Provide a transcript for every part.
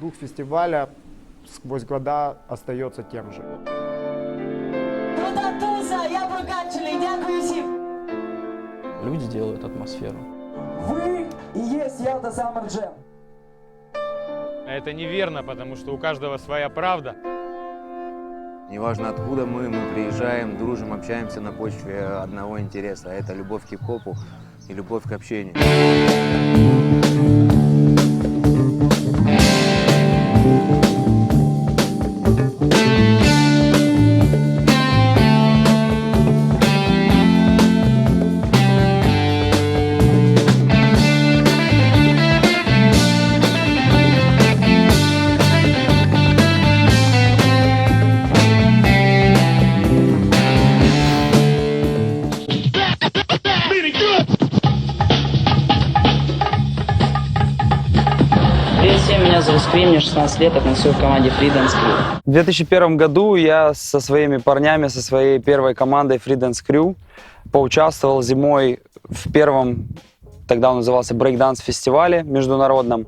Дух фестиваля сквозь года остается тем же. Люди делают атмосферу. Вы и есть Ялта Summer Jam. Это неверно, потому что у каждого своя правда. Неважно откуда мы приезжаем, дружим, общаемся на почве одного интереса. Это любовь к хип-хопу и любовь к общению. Привет всем, меня зовут Скрим, мне 16 лет, я танцую в команде Free Dance Crew. В 2001 году я со своими парнями, со своей первой командой Free Dance Crew поучаствовал зимой в первом, тогда он назывался Breakdance фестивале международном.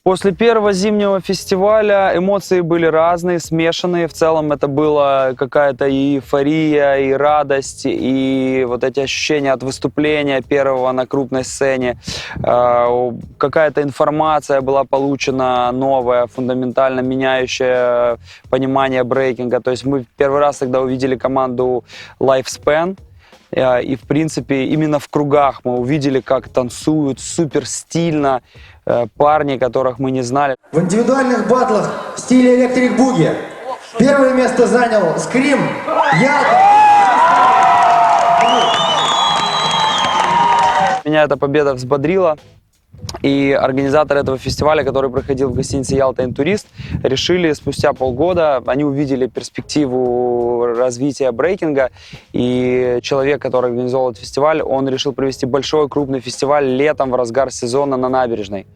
После первого зимнего фестиваля эмоции были разные, смешанные. В целом это была какая-то и эйфория, и радость, и вот эти ощущения от выступления первого на крупной сцене. Какая-то информация была получена новая, фундаментально меняющая понимание брейкинга. То есть мы первый раз тогда увидели команду Lifespan. И, в принципе, именно в кругах мы увидели, как танцуют супер стильно парни, которых мы не знали. В индивидуальных батлах в стиле Electric Boogie первое место занял Скрим, Ялта. Меня эта победа взбодрила. И организаторы этого фестиваля, который проходил в гостинице «Ялта Интурист», решили спустя полгода, они увидели перспективу развития брейкинга, и человек, который организовал этот фестиваль, он решил провести большой крупный фестиваль летом в разгар сезона на набережной.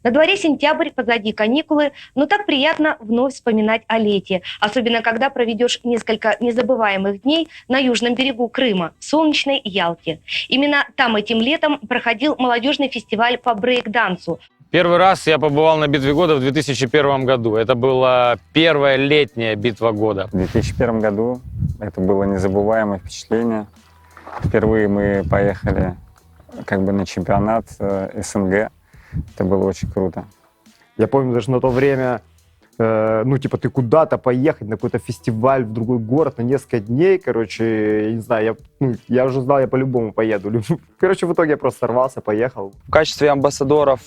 На дворе сентябрь, позади каникулы, но так приятно вновь вспоминать о лете, особенно когда проведешь несколько незабываемых дней на южном берегу Крыма, в солнечной Ялте. Именно там этим летом проходил молодежный фестиваль по брейк-дансу. Первый раз я побывал на битве года в 2001 году. Это была первая летняя битва года. В 2001 году это было незабываемое впечатление. Впервые мы поехали на чемпионат СНГ. Это было очень круто. Я помню, даже на то время ну, типа, ты куда-то поехать на какой-то фестиваль в другой город на несколько дней, короче, я не знаю, я уже знал, я по-любому поеду. Короче, в итоге я просто сорвался, поехал. В качестве амбассадоров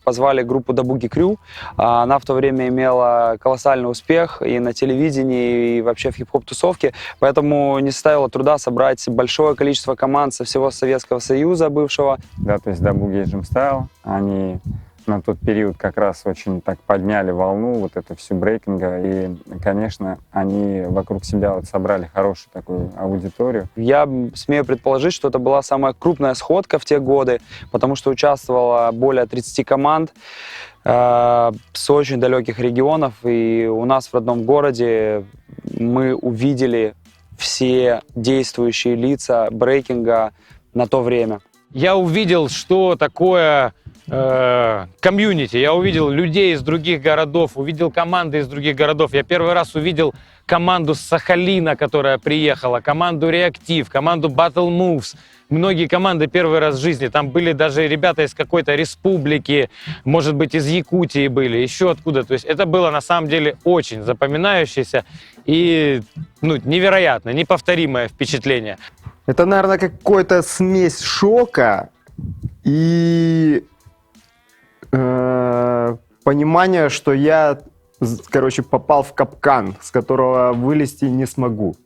позвали группу The Boogie Crew. Она в то время имела колоссальный успех и на телевидении, и вообще в хип-хоп-тусовке, поэтому не составило труда собрать большое количество команд со всего Советского Союза бывшего. Да, то есть The Boogie Gym Style, они на тот период как раз очень так подняли волну вот эту всю брейкинга, и, конечно, они вокруг себя вот собрали хорошую такую аудиторию. Я смею предположить, что это была самая крупная сходка в те годы, потому что участвовало более 30 команд с очень далеких регионов, и у нас в родном городе мы увидели все действующие лица брейкинга на то время. Я увидел, что такое комьюнити. Я увидел людей из других городов, увидел команды из других городов. Я первый раз увидел команду с Сахалина, которая приехала, команду Реактив, команду Battle Moves. Многие команды первый раз в жизни. Там были даже ребята из какой-то республики, может быть, из Якутии были, еще откуда. То есть это было на самом деле очень запоминающееся и невероятно, неповторимое впечатление. Это, наверное, какой-то смесь шока и понимание, что я, короче, попал в капкан, с которого вылезти не смогу.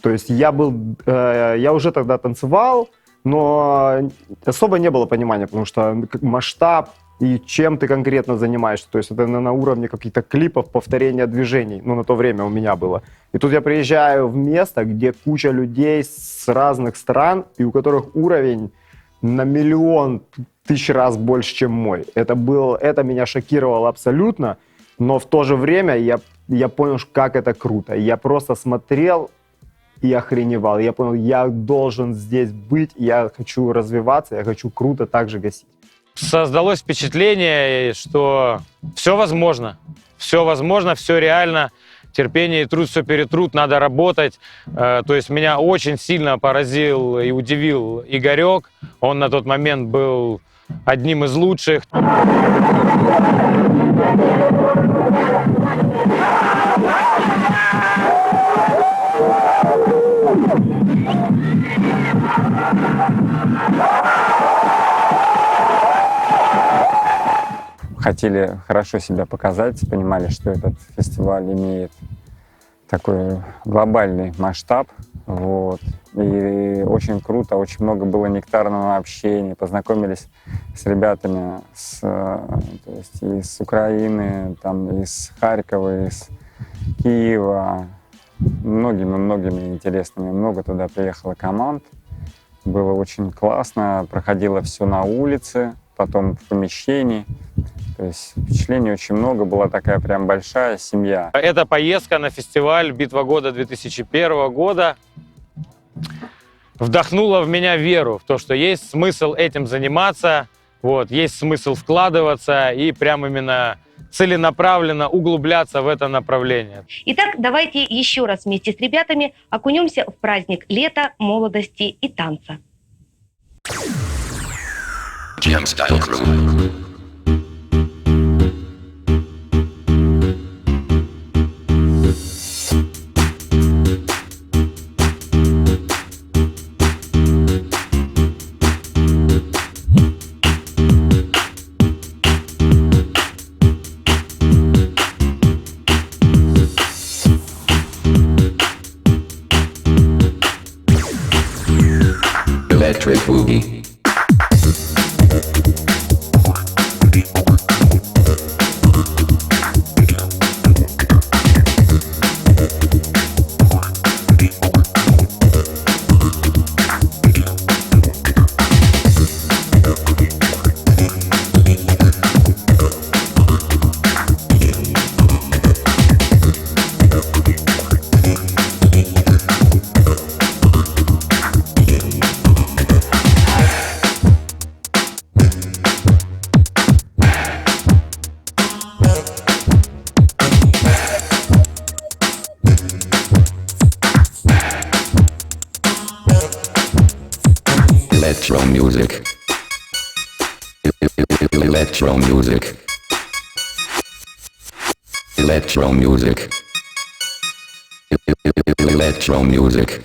То есть я уже тогда танцевал, но особо не было понимания, потому что масштаб и чем ты конкретно занимаешься. То есть это на уровне каких-то клипов, повторения движений. Ну, на то время у меня было. И тут я приезжаю в место, где куча людей с разных стран, и у которых уровень на 1 000 000 раз больше, чем мой. Это меня шокировало абсолютно, но в то же время я понял, как это круто. Я просто смотрел и охреневал. Я понял, я должен здесь быть, я хочу развиваться, я хочу круто так же гасить. Создалось впечатление, что все возможно, все реально. Терпение и труд все перетрут, надо работать. То есть меня очень сильно поразил и удивил Игорек. Он на тот момент был одним из лучших. Хотели хорошо себя показать, понимали, что этот фестиваль имеет такой глобальный масштаб. Вот. И очень круто, очень много было нектарного общения. Познакомились с ребятами то есть из Украины, там, из Харькова, из Киева. Многими интересными. Много туда приехало команд. Было очень классно. Проходило все на улице, потом в помещении. То есть впечатлений очень много, была такая прям большая семья. Эта поездка на фестиваль «Битва года» 2001 года вдохнула в меня веру в то, что есть смысл этим заниматься, есть смысл вкладываться и прям именно целенаправленно углубляться в это направление. Итак, давайте еще раз вместе с ребятами окунемся в праздник лета, молодости и танца. Jam Style Crew. Electric Boogie. Electro music. Electro music. Electro music. Electro music.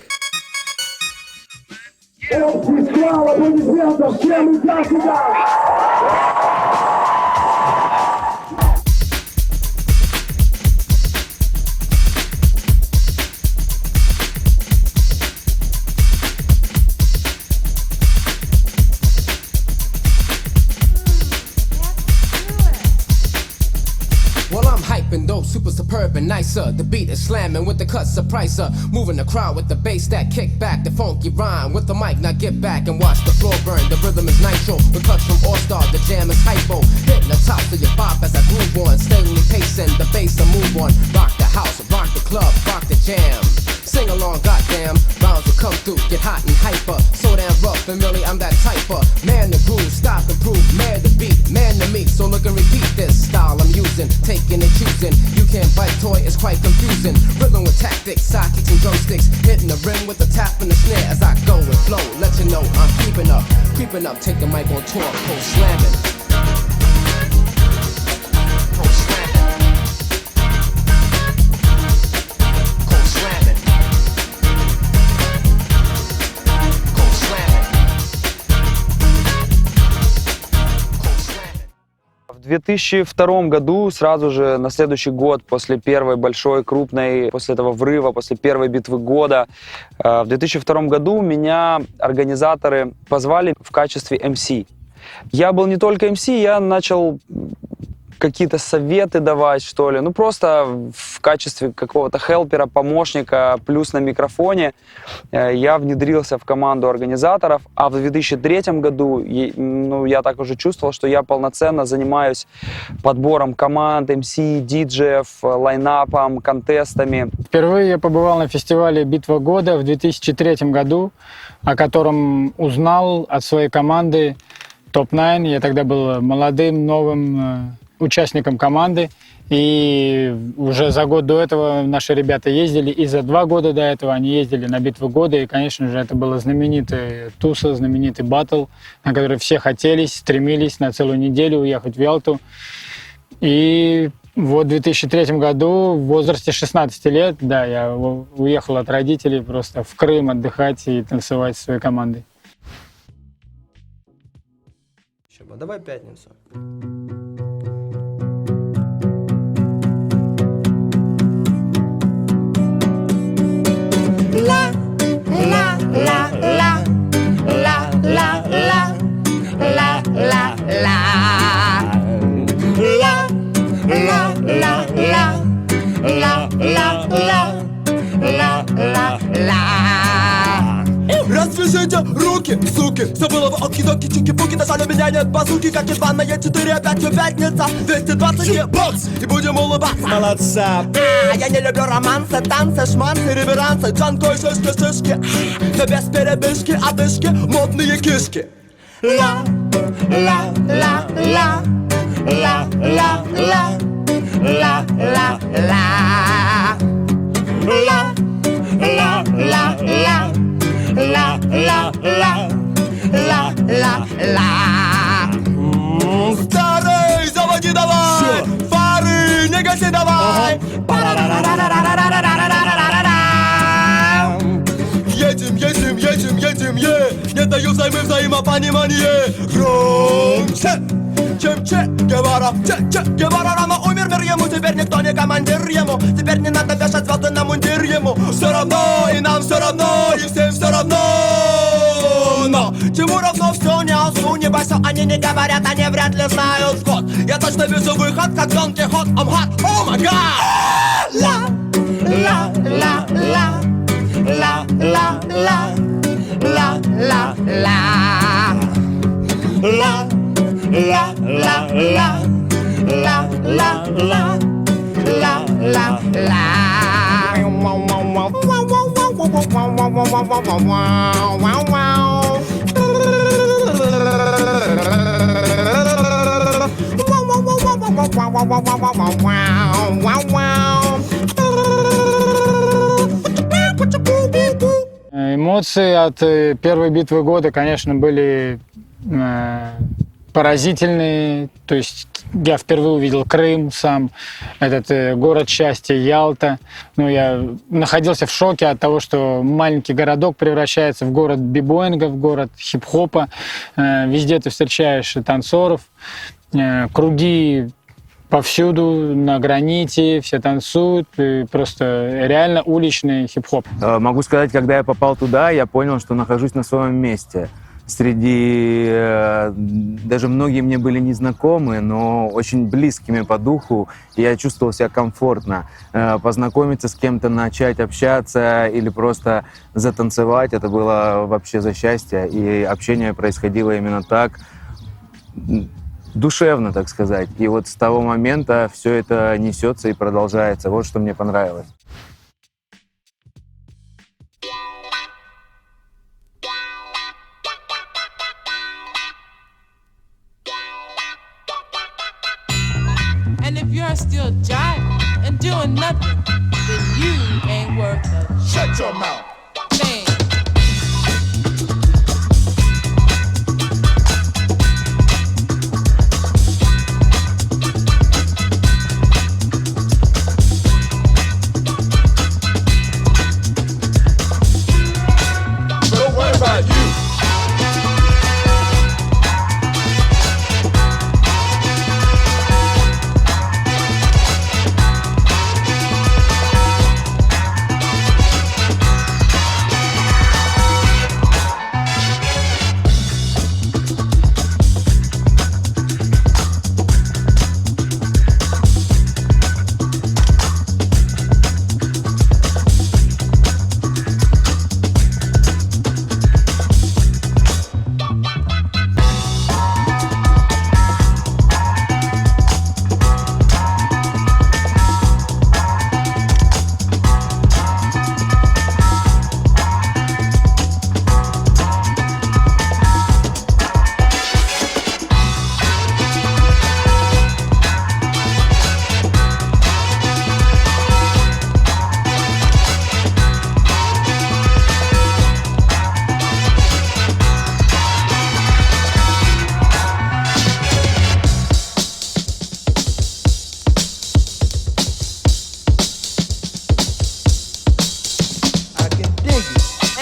Well, I'm hyping dope, super superb and nicer. The beat is slamming with the cut surpriser. Moving the crowd with the bass that kick back. The funky rhyme with the mic, now get back and watch the floor burn. The rhythm is nitro, the cuts from All Star, the jam is hypo. Hitting the top of your bop as I groove on. Steadily pacing, the bass I move on. Rock the house, rock the club, rock the jam. Sing along, goddamn, rounds will come through, get hot and hyper. So damn rough, and really I'm that typer. Man the groove, stop and prove, man the beat, man the meat. So look and repeat this style I'm using, taking and choosing. You can't bite toy, it's quite confusing. Rhythm with tactics, sidekicks and drumsticks. Hitting the rim with the tap and the snare as I go and flow. Let you know I'm keeping up, creeping up, take the mic on tour, post slamming. В 2002 году, сразу же на следующий год, после первой большой, крупной, после этого врыва, после первой битвы года, в 2002 году меня организаторы позвали в качестве MC. Я был не только MC, я начал какие-то советы давать, что ли, ну просто в качестве какого-то хелпера, помощника, плюс на микрофоне я внедрился в команду организаторов, а в 2003 году я так уже чувствовал, что я полноценно занимаюсь подбором команд, МС, диджеев, лайнапом, контестами. Впервые я побывал на фестивале «Битва года» в 2003 году, о котором узнал от своей команды Топ-9. Я тогда был молодым, новым участником команды, и уже за год до этого наши ребята ездили, и за 2 года до этого они ездили на Битву года, и, конечно же, это была знаменитая туса, знаменитый баттл, на который все хотели, стремились на целую неделю уехать в Ялту. И вот в 2003 году, в возрасте 16 лет, да, я уехал от родителей просто в Крым отдыхать и танцевать со своей командой. Давай пятницу. La la la la la la la la la la la la la la. Развяжите руки, суки. Забыла вы оки-доки, чики-пуки. Нажали меня нет базуки, как из ванной 4, опять все пятница. 220 бокс, и будем улыбаться. Молодца. Я не люблю романсы, танцы, шманцы, реверансы. Джанко и шишки-шишки. Но без передышки, одышки, модные кишки. La la la la la la la la la la la la la la la la la la la. Старый, заводи давай. Фары, не гаси давай. Едем, едем, едем, едем, не даю взаймы, взаимопонимание. Громче, чем Че Гевара. Че Гевара рано умер, мир ему. Теперь никто не командир ему. Теперь не надо вешать звезды на мундир ему. Все равно, и нам все равно, и всем все равно. Но чему равно все, не осу, не бойся. Они не говорят, они вряд ли знают ход. Я точно вижу выход, как Дон Кихот. I'm hot, oh my god. La la la la la la la la la la la la la la la la la la Эмоции от первой битвы года, конечно, были поразительные. То есть я впервые увидел Крым сам, этот город счастья Ялта. Ну, я находился в шоке от того, что маленький городок превращается в город бибоинга, в город хип-хопа. Везде ты встречаешь танцоров, круги повсюду, на граните, все танцуют. И просто реально уличный хип-хоп. Могу сказать, когда я попал туда, я понял, что нахожусь на своем месте. Среди... Даже многие мне были незнакомы, но очень близкими по духу. И я чувствовал себя комфортно. Познакомиться с кем-то, начать общаться или просто затанцевать, это было вообще за счастье. И общение происходило именно так, душевно, так сказать. И вот с того момента все это несется и продолжается. Вот что мне понравилось. And if you're still jiving and doing nothing, then you ain't worth a shut your mouth thing. But what about you?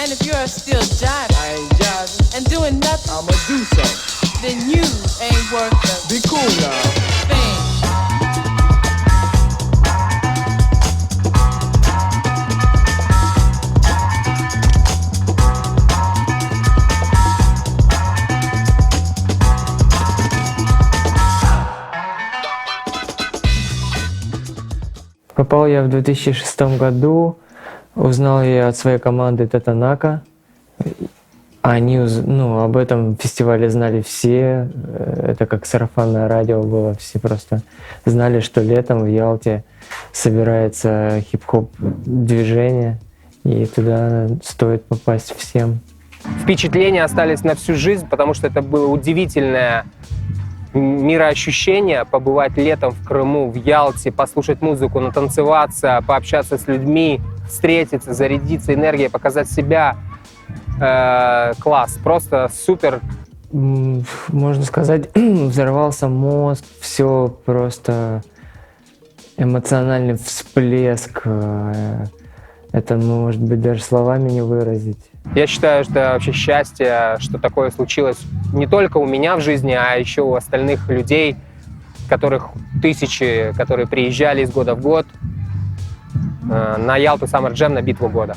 And if you're still jiving, I ain't jiving, and doing nothing, I'ma do something, then you ain't worth a be cool now thing. Попал я в 2006 году, узнал я от своей команды Татанака. Они, об этом фестивале знали все, это как сарафанное радио было, все просто знали, что летом в Ялте собирается хип-хоп движение, и туда стоит попасть всем. Впечатления остались на всю жизнь, потому что это было удивительное мироощущение, побывать летом в Крыму, в Ялте, послушать музыку, натанцеваться, пообщаться с людьми, встретиться, зарядиться энергией, показать себя. Класс, просто супер. Можно сказать, взорвался мозг, все просто эмоциональный всплеск. Это, может быть, даже словами не выразить. Я считаю, что это вообще счастье, что такое случилось не только у меня в жизни, а еще у остальных людей, которых тысячи, которые приезжали из года в год на Ялту Summer Jam, на битву года.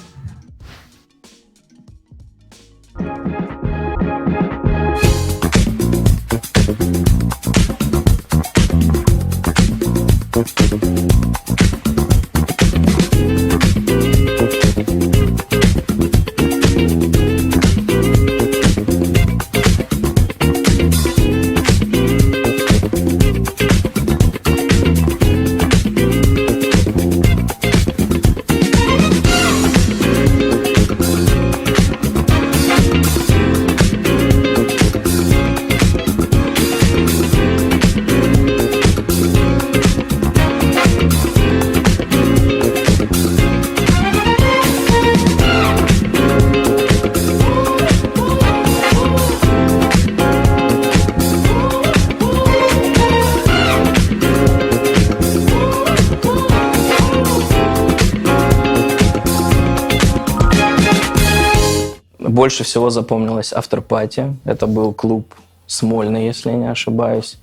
Больше всего запомнилось after-party. Это был клуб Смольный, если я не ошибаюсь.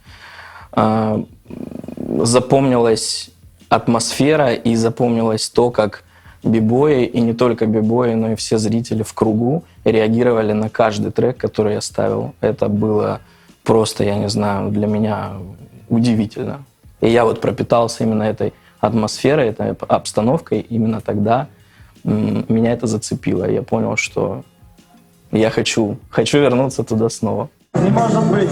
Запомнилась атмосфера и запомнилось то, как бибои, и не только бибои, но и все зрители в кругу реагировали на каждый трек, который я ставил. Это было просто, я не знаю, для меня удивительно. И я вот пропитался именно этой атмосферой, этой обстановкой. Именно тогда меня это зацепило. Я понял, что я хочу вернуться туда снова. Не может быть.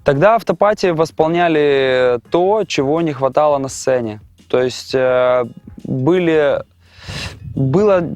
Тогда автопати восполняли то, чего не хватало на сцене. То есть было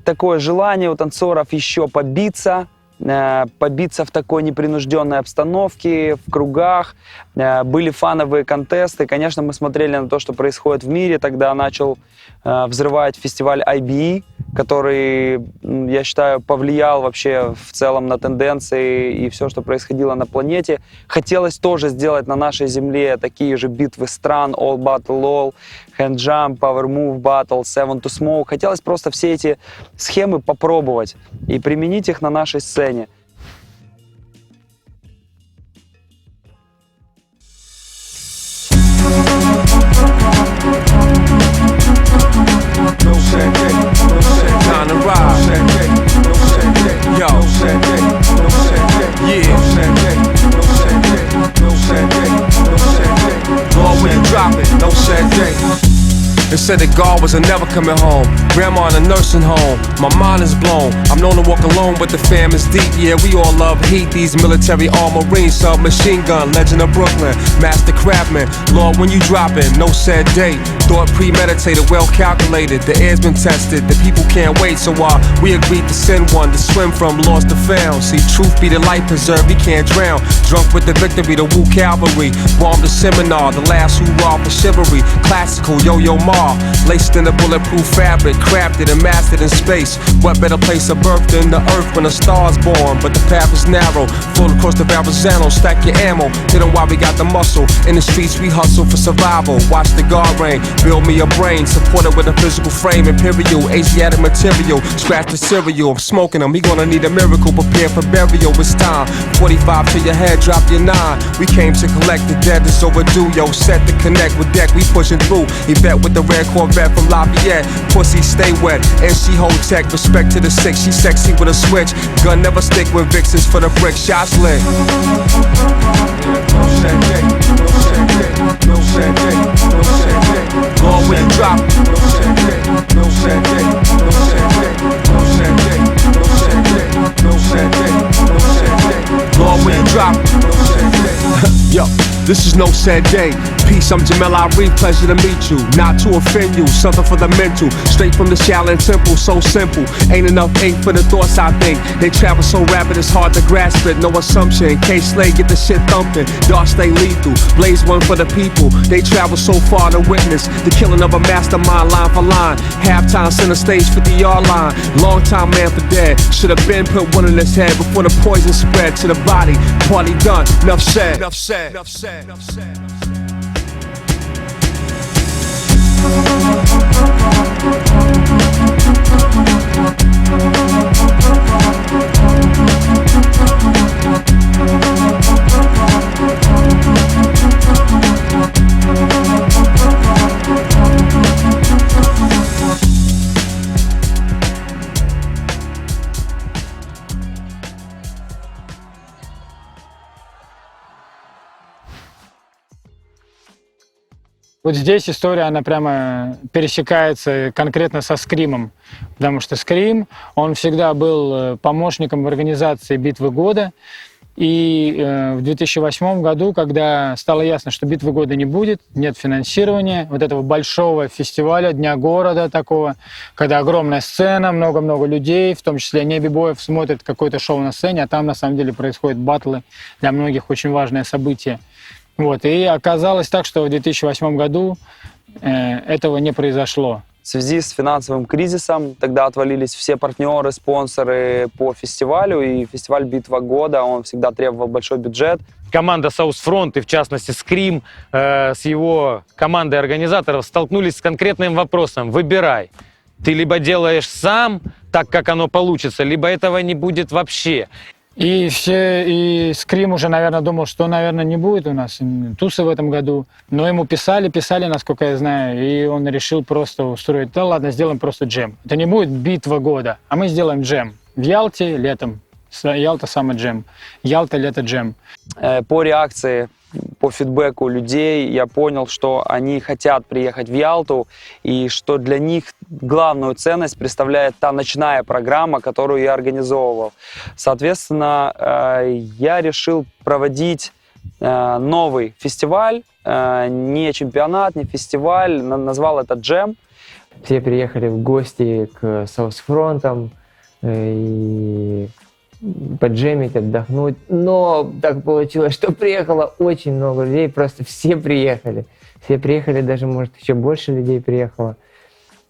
такое желание у танцоров еще побиться в такой непринужденной обстановке, в кругах. Были фановые контесты. Конечно, мы смотрели на то, что происходит в мире. Тогда начал взрывать фестиваль IBE, который, я считаю, повлиял вообще в целом на тенденции и все, что происходило на планете. Хотелось тоже сделать на нашей земле такие же битвы стран, All Battle All, Hand Jump, Power Move Battle, Seven to Smoke. Хотелось просто все эти схемы попробовать и применить их на нашей сцене. Time to ride. Yo. Yeah. Lord, when you drop it, no sad day. They said that God was a never coming home. Grandma in a nursing home. My mind is blown. I'm known to walk alone, but the fam is deep. Yeah, we all love heat. These military armor marines, submachine gun, legend of Brooklyn, master craftsman. Lord, when you drop it, no sad day. Thought premeditated, well calculated. The air's been tested. The people can't wait, so we agreed to send one to swim from lost to found. See, truth be the life preserved, he can't drown. Drunk with the victory, the Wu Cavalry. Bombed the seminar, the last hoorah for chivalry. Classical, Yo-Yo Ma. Laced in a bulletproof fabric, crafted and mastered in space. What better place of birth than the earth when a star's born? But the path is narrow, full across the Verrazano. Stack your ammo, hit 'em while we got the muscle. In the streets we hustle for survival. Watch the guard rain, build me a brain. Supported with a physical frame, imperial, Asiatic material. Scratch the cereal, I'm smoking them. We gonna need a miracle, prepare for burial. It's time, 45 to your head, drop your 9. We came to collect the dead, it's overdue. Yo, set to connect with deck, we pushing through. Yvette with the red Corvette from Lafayette. Pussy stay wet, and she hold tech. Respect to the sick, she sexy with a switch. Gun never stick with vixens for the brick. Shots lit. No sad day, no sad day, no sad day, no sad day. Lord, when you drop it. No sad day, no sad day, no sad day, no sad day, no sad day, no sad day, no sad day. Lord, when you drop it. No sad day. Yo, this is no sad day. Peace, I'm Jamel Ari, pleasure to meet you. Not to offend you, something for the mental. Straight from the Shaolin Temple, so simple. Ain't enough ink for the thoughts I think. They travel so rapid it's hard to grasp it. No assumption, K-Slay get the shit thumping. Dark stay lethal, blaze one for the people. They travel so far to witness the killing of a mastermind line for line. Halftime center stage 50-yard line. Long time man for dead. Should have been put one in his head before the poison spread to the body. Party done, enough said. Enough said. Enough said. Enough said. Вот здесь история, она прямо пересекается конкретно со Скримом, потому что Скрим, он всегда был помощником в организации битвы года, И в 2008 году, когда стало ясно, что битвы года не будет, нет финансирования, вот этого большого фестиваля, Дня города такого, когда огромная сцена, много-много людей, в том числе не бибоев, смотрят какое-то шоу на сцене, а там на самом деле происходят баттлы, для многих очень важное событие. Вот. И оказалось так, что в 2008 году этого не произошло. В связи с финансовым кризисом тогда отвалились все партнеры, спонсоры по фестивалю, и фестиваль «Битва года», он всегда требовал большой бюджет. Команда Southfront, и в частности Scream, с его командой организаторов столкнулись с конкретным вопросом. Выбирай. Ты либо делаешь сам, так как оно получится, либо этого не будет вообще. И Скрим уже, наверное, думал, что, наверное, не будет у нас тусы в этом году. Но ему писали, насколько я знаю, и он решил просто устроить, да ладно, сделаем просто джем. Это не будет битва года, а мы сделаем джем. В Ялте летом. Ялта Summer Jam. Ялта лето джем. По реакции, по фидбэку людей я понял, что они хотят приехать в Ялту, и что для них главную ценность представляет та ночная программа, которую я организовывал. Соответственно, я решил проводить новый фестиваль, не чемпионат, не фестиваль, назвал это джем. Все приехали в гости к Southfront и поджемить, отдохнуть. Но так получилось, что приехало очень много людей, просто все приехали. Все приехали, даже, может, еще больше людей приехало.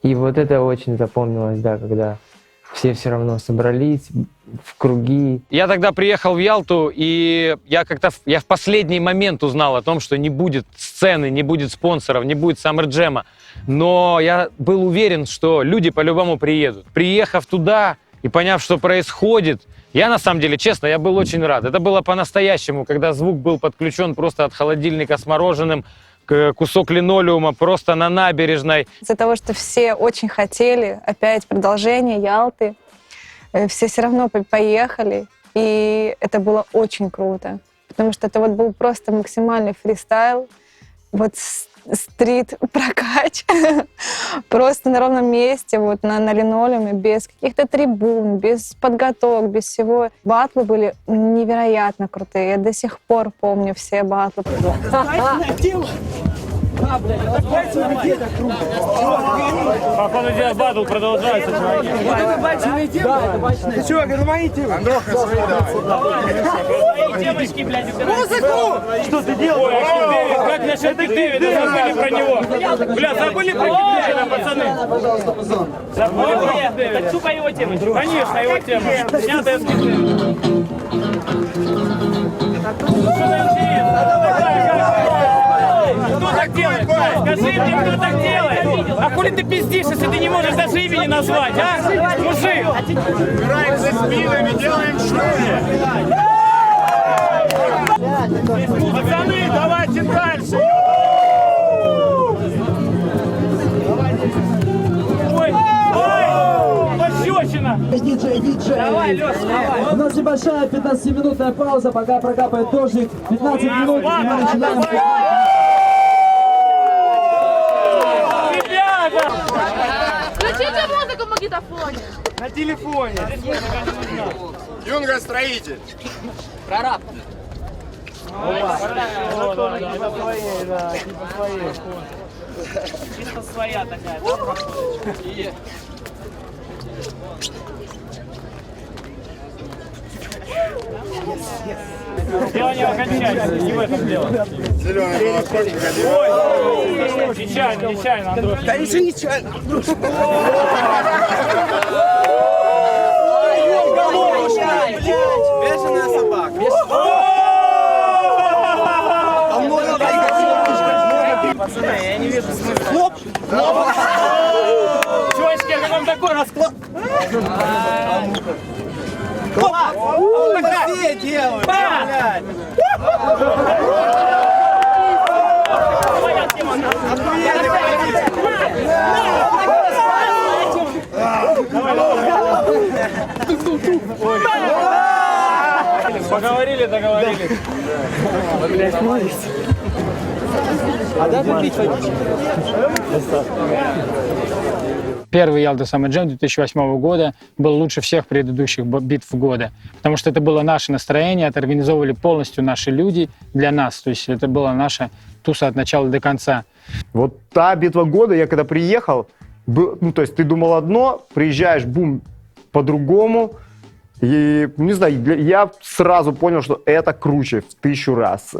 И вот это очень запомнилось, да, когда все равно собрались в круги. Я тогда приехал в Ялту, и я в последний момент узнал о том, что не будет сцены, не будет спонсоров, не будет Summer Jam. Но я был уверен, что люди по-любому приедут. Приехав туда и поняв, что происходит, я, на самом деле, честно, я был очень рад. Это было по-настоящему, когда звук был подключен просто от холодильника с мороженым, кусок линолеума просто на набережной. Из-за того, что все очень хотели опять продолжение Ялты, все равно поехали, и это было очень круто, потому что это вот был просто максимальный фристайл, вот стрит-прокач, просто на ровном месте, вот на линолеуме, без каких-то трибун, без подготовок, без всего. Баттлы были невероятно крутые. Я до сих пор помню все баттлы. Походу, здесь батл продолжается, чуваки. Ты что, это мои темы? Андроха, свои, Мои девочки, блядь, музыку! Что ты делаешь? Как насчет Дэвида? Забыли про него. Бля, забыли про Дэвида, пацаны? Забыли про Дэвида. Так тупо его тема. Конечно, его тема. Снятая с Кто так делает? Скажи мне, кто так делает? А хули ты пиздишь, если ты не можешь даже имени назвать, а? Мужик! Играем за спинами, делаем шоу. Пацаны, давайте дальше! Ой, ой, пощечина! Диджей. Давай, Леша, давай. У нас небольшая 15-минутная пауза, пока прокапает дождик. 15 минут, и мы начинаем. Включите музыку в магнитофоне. На телефоне. Юнга строитель. Прораб. Чисто своя такая, да, проходит? Дело не окончательно, не в этом дело. Зеленый молотком. Ой, нечаянно, Андрюша. Конечно, нечаянно. Бешеная собака. Пацаны, я не вижу смысла. Хлоп! Чувачки, как вам такой расклад? Он так все делают, блядь. Поговорили, договорились. Блядь, молодец. А дай попить водички. Первый Ялта Summer Jam 2008 года был лучше всех предыдущих битв года, потому что это было наше настроение, это организовывали полностью наши люди для нас, то есть это была наша туса от начала до конца. Вот та битва года, я когда приехал, ну, то есть ты думал одно, приезжаешь, бум, по-другому, и, не знаю, я сразу понял, что это круче в 1000 раз.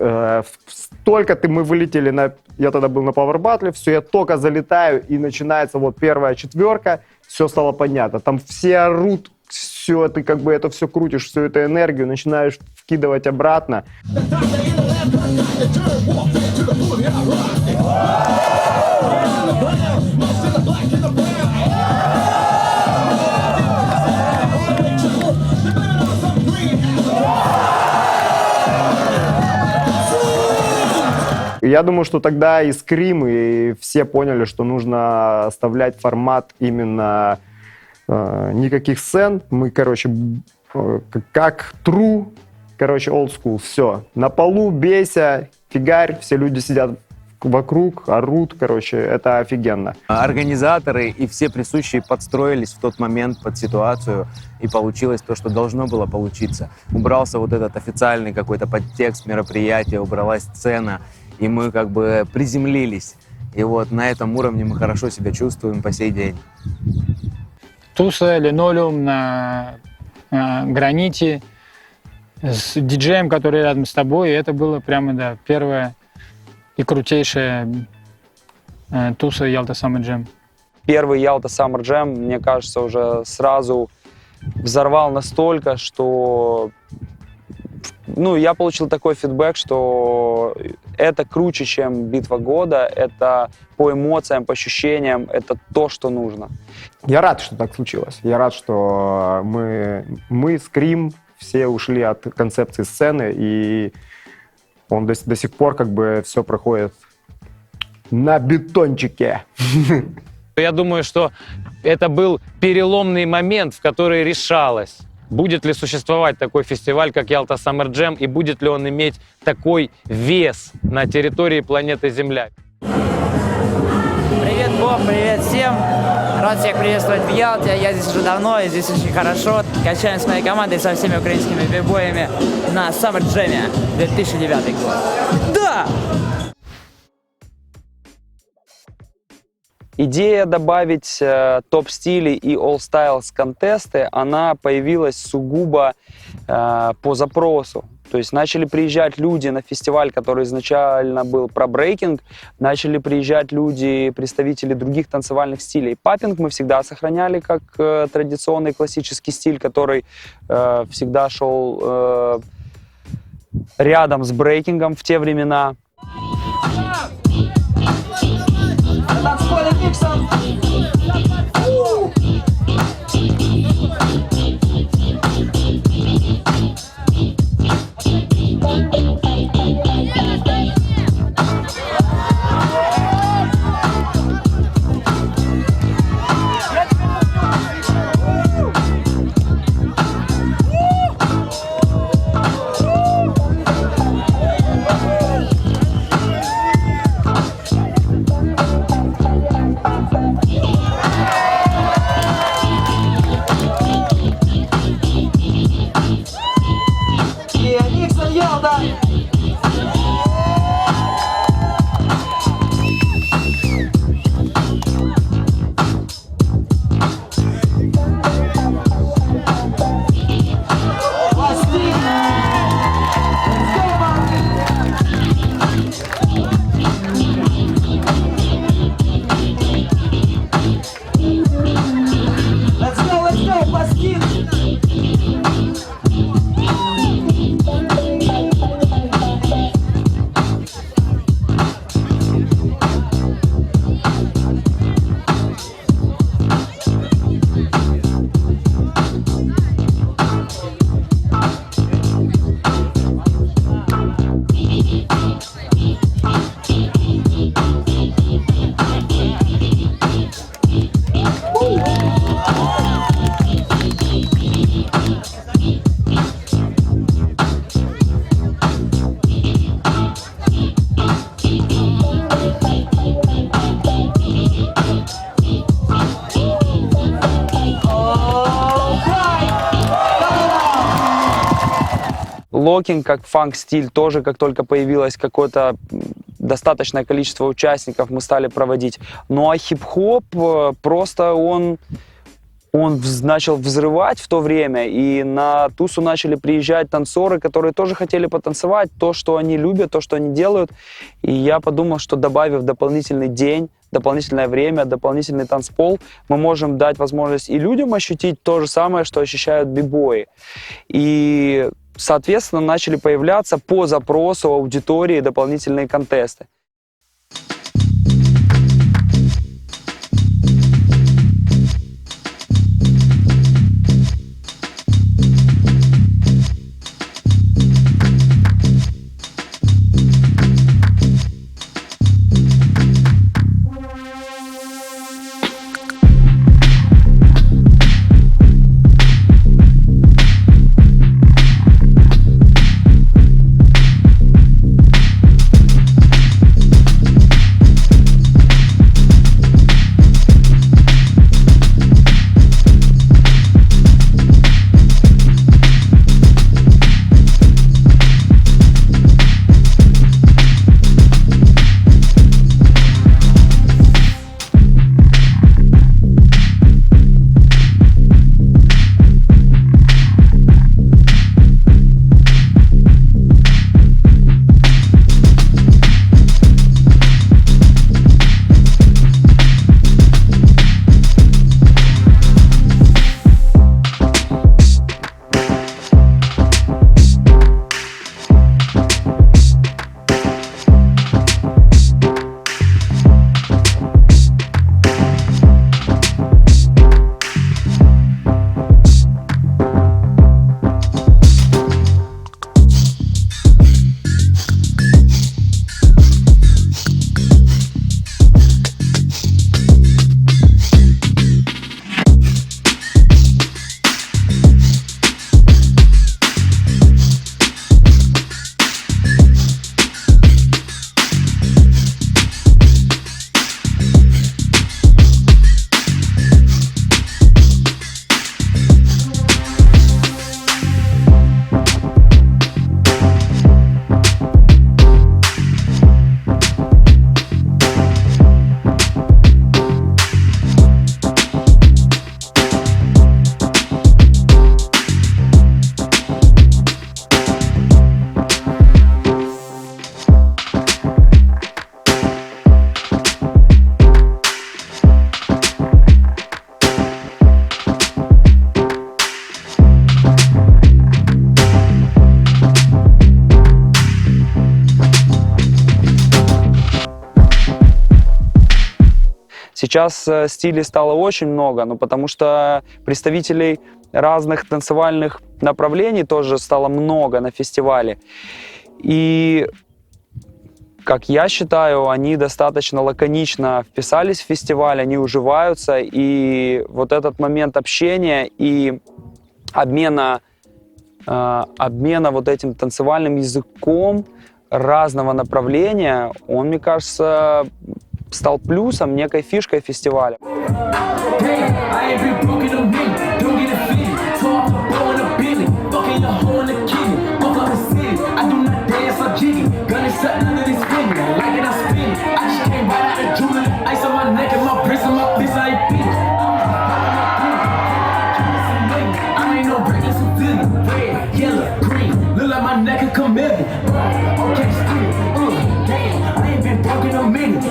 Только мы вылетели я тогда был на Power Battle, все, я только залетаю, и начинается вот первая четверка, все стало понятно. Там все орут, все, ты как бы это все крутишь, всю эту энергию, начинаешь вкидывать обратно. Я думаю, что тогда и Scream, и все поняли, что нужно оставлять формат именно никаких сцен. Мы, короче, как true, короче, old school, все. На полу бейся, фигарь, все люди сидят вокруг, орут, короче, это офигенно. Организаторы и все присущие подстроились в тот момент под ситуацию, и получилось то, что должно было получиться. Убрался вот этот официальный какой-то подтекст мероприятия, убралась сцена, и мы как бы приземлились. И вот на этом уровне мы хорошо себя чувствуем по сей день. Туса, линолеум на граните, с диджеем, который рядом с тобой, и это было прямо, да, первая и крутейшая туса Ялта Summer Jam. Первый Ялта Summer Jam, мне кажется, уже сразу взорвал настолько, что я получил такой фидбэк, что это круче, чем битва года, это по эмоциям, по ощущениям, это то, что нужно. Я рад, что так случилось. Я рад, что мы Scream, все ушли от концепции сцены, и он до сих пор как бы все проходит на бетончике. Я думаю, что это был переломный момент, в который решалось, будет ли существовать такой фестиваль, как Ялта Summer Jam, и будет ли он иметь такой вес на территории планеты Земля. Привет, Боб, привет всем. Рад всех приветствовать в Ялте. Я здесь уже давно, и здесь очень хорошо. Качаем с моей командой, со всеми украинскими бибоями на Summer Jam 2009 год. Да! Идея добавить топ-стили и all-styles контесты, она появилась сугубо по запросу. То есть начали приезжать люди на фестиваль, который изначально был про брейкинг, начали приезжать люди, представители других танцевальных стилей. Паппинг мы всегда сохраняли как традиционный классический стиль, который всегда шел рядом с брейкингом в те времена. локинг, как фанк-стиль, тоже как только появилось какое-то достаточное количество участников, мы стали проводить. Ну а хип-хоп просто он начал взрывать в то время, и на тусу начали приезжать танцоры, которые тоже хотели потанцевать, то, что они любят, то, что они делают. И я подумал, что добавив дополнительный день, дополнительное время, дополнительный танцпол, мы можем дать возможность и людям ощутить то же самое, что ощущают бибои. И, соответственно, начали появляться по запросу аудитории дополнительные контесты. Сейчас стилей стало очень много, но потому что представителей разных танцевальных направлений тоже стало много на фестивале. И, как я считаю, они достаточно лаконично вписались в фестиваль, они уживаются, и вот этот момент общения и обмена вот этим танцевальным языком разного направления, он, мне кажется, стал плюсом, некой фишкой фестиваля.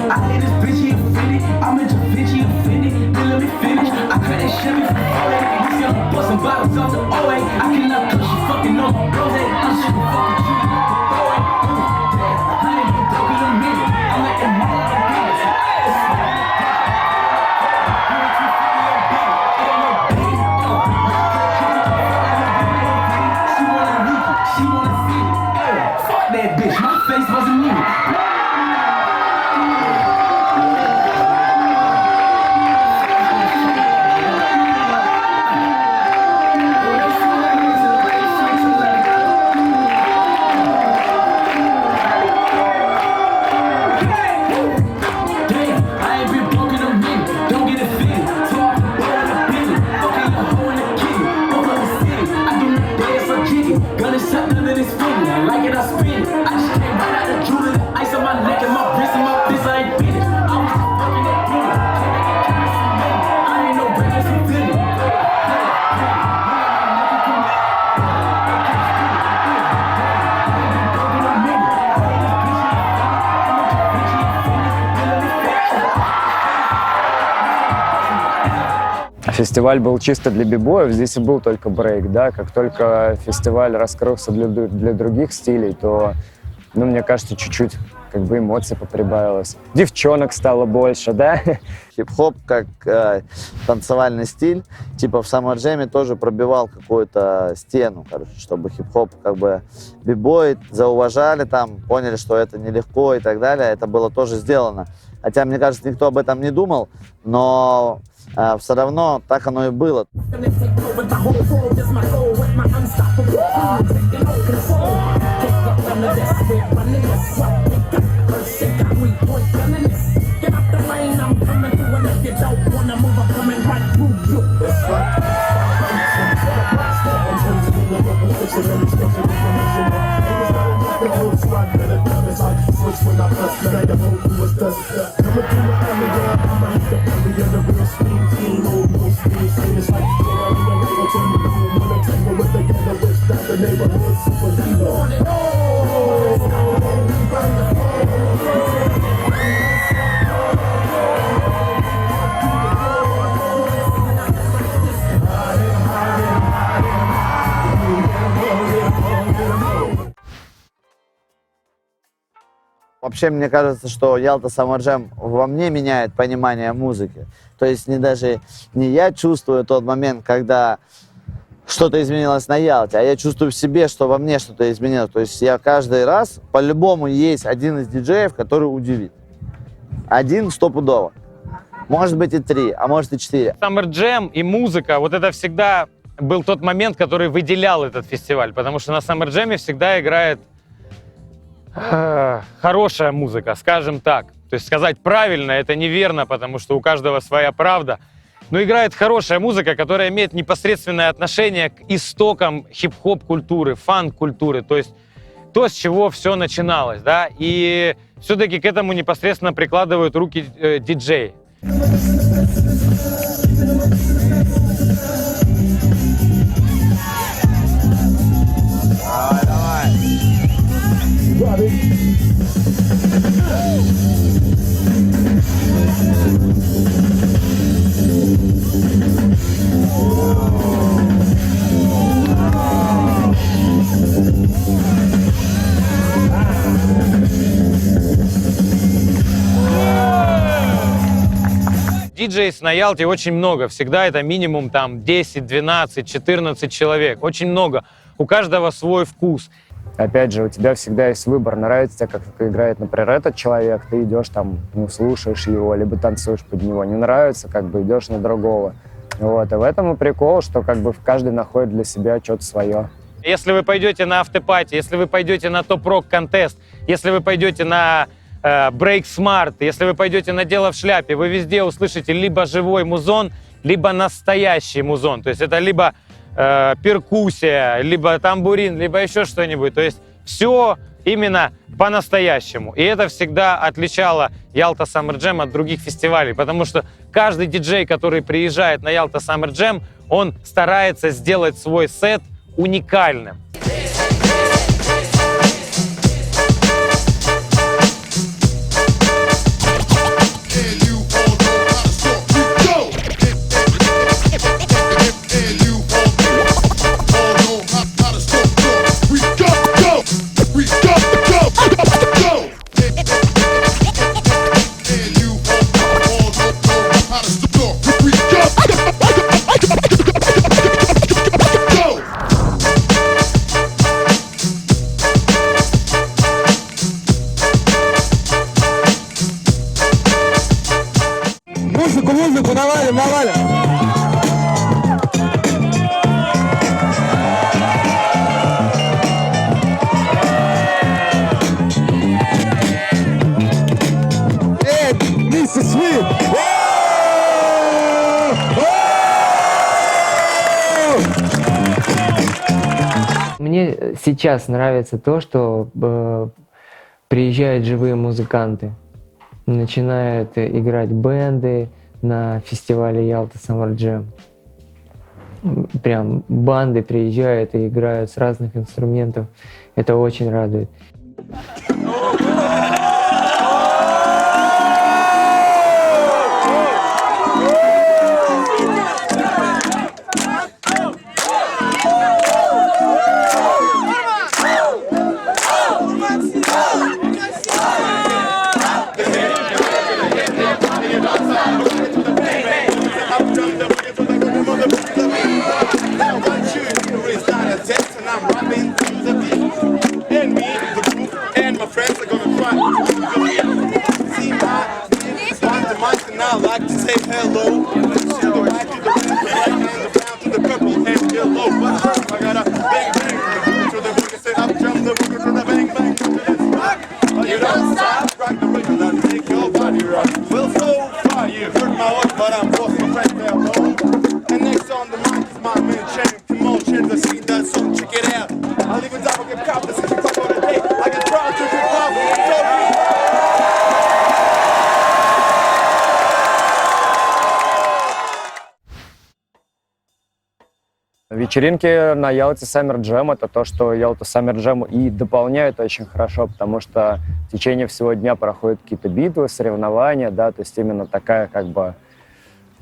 I hate this bitch, he offended. I'm in bitch, he offended. Then let me finish. I cut that shit before that. You see I'm busting bottles off the OA. I cannot push you fucking on rose. I'm shooting fucking you. I ain't been broke in a minute. I'm like the mom of the business. She wanna see it. Fuck that bitch. My face wasn't in it. Фестиваль был чисто для бибоев, здесь и был только брейк, да. Как только фестиваль раскрылся для других стилей, то, ну, мне кажется, чуть-чуть как бы эмоций поприбавилось. Девчонок стало больше, да. Хип-хоп как танцевальный стиль, типа в Summer Jam тоже пробивал какую-то стену, короче, чтобы хип-хоп как бы бибой зауважали там, поняли, что это нелегко и так далее. Это было тоже сделано. Хотя, мне кажется, никто об этом не думал, но все равно так оно и было. Вообще, мне кажется, что Ялта Summer Jam во мне меняет понимание музыки. То есть не я чувствую тот момент, когда что-то изменилось на Ялте, а я чувствую в себе, что во мне что-то изменилось. То есть я каждый раз, по-любому, есть один из диджеев, который удивит. Один стопудово. Может быть и 3, а может и 4. Summer Jam и музыка, вот это всегда был тот момент, который выделял этот фестиваль. Потому что на Summer Jam всегда играет хорошая музыка, скажем так. То есть сказать правильно, это неверно, потому что у каждого своя правда. Но играет хорошая музыка, которая имеет непосредственное отношение к истокам хип-хоп культуры, фанк-культуры. То есть то, с чего все начиналось, да. И все-таки к этому непосредственно прикладывают руки диджеи. Диджеев на Ялте очень много. Всегда это минимум там 10, 12, 14 человек. Очень много. У каждого свой вкус. Опять же, у тебя всегда есть выбор. Нравится тебе, как играет, например, этот человек, ты идешь там, ну, слушаешь его, либо танцуешь под него. Не нравится, как бы идешь на другого. Вот. И в этом и прикол, что как бы каждый находит для себя что-то свое. Если вы пойдете на автопати, если вы пойдете на топ-рок контест, если вы пойдете на Break Smart, если вы пойдете на Дело в шляпе, вы везде услышите либо живой музон, либо настоящий музон. То есть это либо перкуссия, либо тамбурин, либо еще что-нибудь. То есть все именно по-настоящему. И это всегда отличало Ялта Summer Jam от других фестивалей, потому что каждый диджей, который приезжает на Ялта Summer Jam, он старается сделать свой сет уникальным. Музыку, навалим. Mr. Sweet. Мне сейчас нравится то, что приезжают живые музыканты, начинают играть бенды на фестивале Ялта Summer Jam. Прям банды приезжают и играют с разных инструментов. Это очень радует. your friends are gonna try. See my monster now like to say hello. To the right, to the left, to the right, and the brown, to the purple, and yellow. But first I gotta bang bang. To the boogie, say up, jump the boogie, to the bang bang. To the let's rock. You don't stop, rock the rhythm, that'll make your body rock. Well, so far you heard my voice, but I'm lost my friend there home. And next on the mic is my man Champ. Come on, Champ, let's see that song, check it out. I'll even double get cop, let's see talk on the day. I get proud to hip hop, Вечеринки на Ялте Summer Jam — это то, что Ялта Summer Jam и дополняет очень хорошо, потому что в течение всего дня проходят какие-то битвы, соревнования, да, то есть именно такая как бы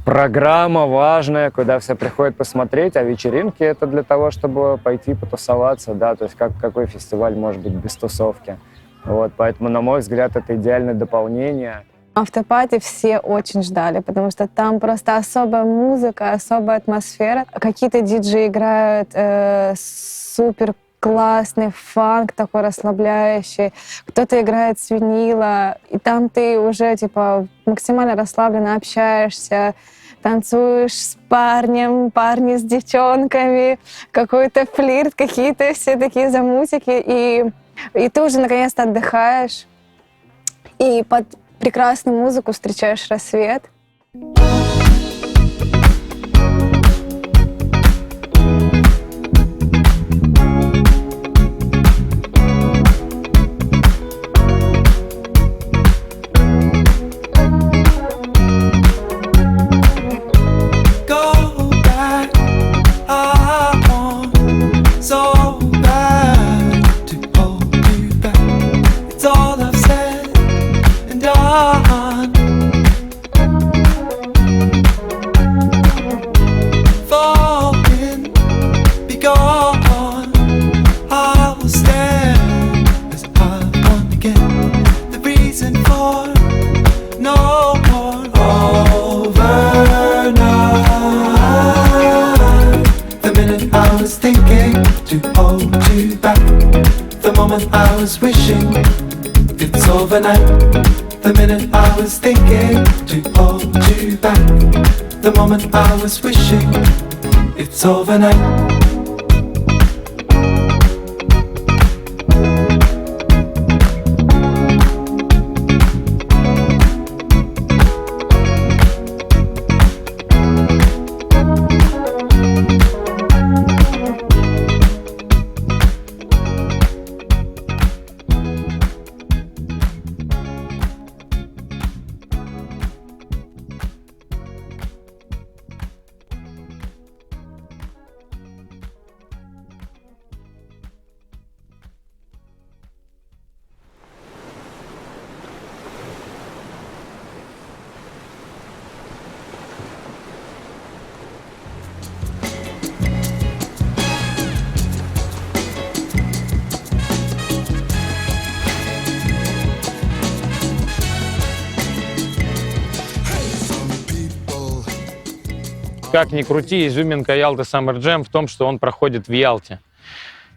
программа важная, куда все приходят посмотреть, а вечеринки — это для того, чтобы пойти потусоваться, да, то есть какой фестиваль может быть без тусовки. Вот, поэтому, на мой взгляд, это идеальное дополнение. Автопати все очень ждали, потому что там просто особая музыка, особая атмосфера. Какие-то диджеи играют супер классный фанк такой расслабляющий, кто-то играет с винила, и там ты уже типа максимально расслабленно общаешься, танцуешь с парнем, парни с девчонками, какой-то флирт, какие-то все такие замутики, и ты уже наконец-то отдыхаешь, и под прекрасную музыку встречаешь рассвет. I was wishing it's overnight. The minute I was thinking to hold you back. The moment I was wishing it's overnight. Как ни крути, изюминка Ялты Summer Jam в том, что он проходит в Ялте.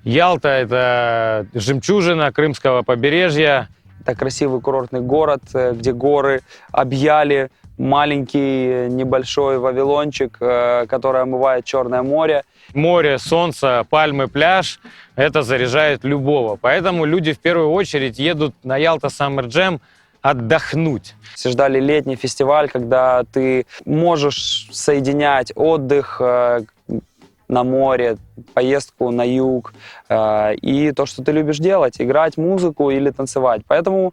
Ялта — это жемчужина крымского побережья. Это красивый курортный город, где горы объяли маленький небольшой Вавилончик, который омывает Черное море. Море, солнце, пальмы, пляж — это заряжает любого. Поэтому люди в первую очередь едут на Ялта Summer Jam отдохнуть. Все ждали летний фестиваль, когда ты можешь соединять отдых на море, поездку на юг и то, что ты любишь делать, играть музыку или танцевать. Поэтому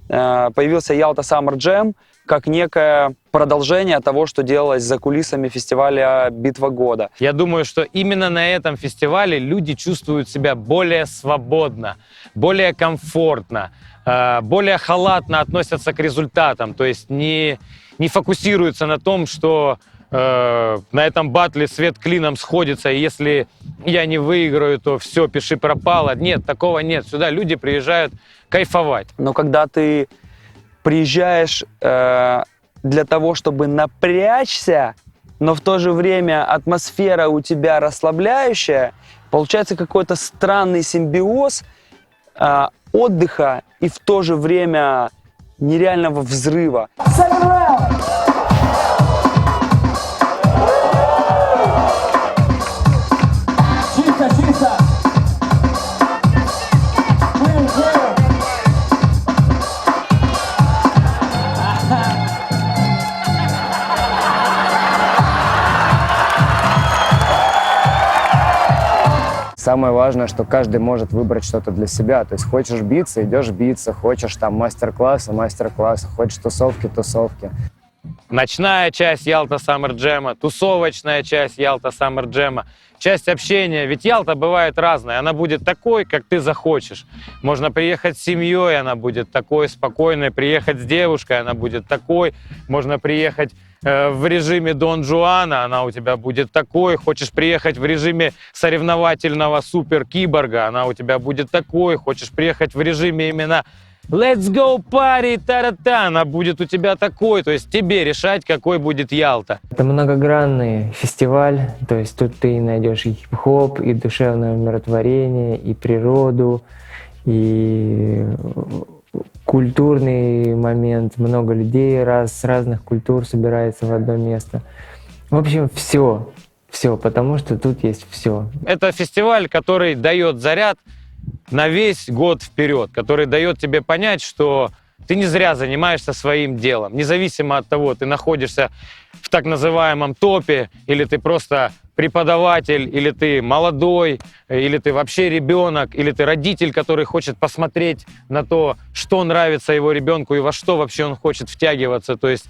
появился Ялта Summer Jam как некое продолжение того, что делалось за кулисами фестиваля «Битва года». Я думаю, что именно на этом фестивале люди чувствуют себя более свободно, более комфортно, более халатно относятся к результатам, то есть не фокусируются на том, что на этом батле свет клином сходится, и если я не выиграю, то все, пиши пропало. Нет, такого нет. Сюда люди приезжают кайфовать. Но когда ты приезжаешь для того, чтобы напрячься, но в то же время атмосфера у тебя расслабляющая, получается какой-то странный симбиоз отдыха и в то же время нереального взрыва. Чисто, чисто. Самое важное, что каждый может выбрать что-то для себя. То есть хочешь биться, идешь биться, хочешь там мастер-классы, хочешь тусовки. Ночная часть Ялта Саммер Джема, тусовочная часть Ялта Саммер Джема, часть общения. Ведь Ялта бывает разная. Она будет такой, как ты захочешь. Можно приехать с семьей, она будет такой спокойной. Приехать с девушкой, она будет такой. Можно приехать в режиме Дон Жуана, она у тебя будет такой. Хочешь приехать в режиме соревновательного супер-киборга, она у тебя будет такой. Хочешь приехать в режиме именно Let's go party, та-та-та, она будет у тебя такой. То есть тебе решать, какой будет Ялта. Это многогранный фестиваль, то есть тут ты найдешь и хип-хоп, и душевное умиротворение, и природу, и культурный момент. Много людей с разных культур собирается в одно место. В общем, все, потому что тут есть все. Это фестиваль, который дает заряд на весь год вперед, который дает тебе понять, что ты не зря занимаешься своим делом. Независимо от того, ты находишься в так называемом топе, или ты просто преподаватель, или ты молодой, или ты вообще ребенок, или ты родитель, который хочет посмотреть на то, что нравится его ребенку и во что вообще он хочет втягиваться. То есть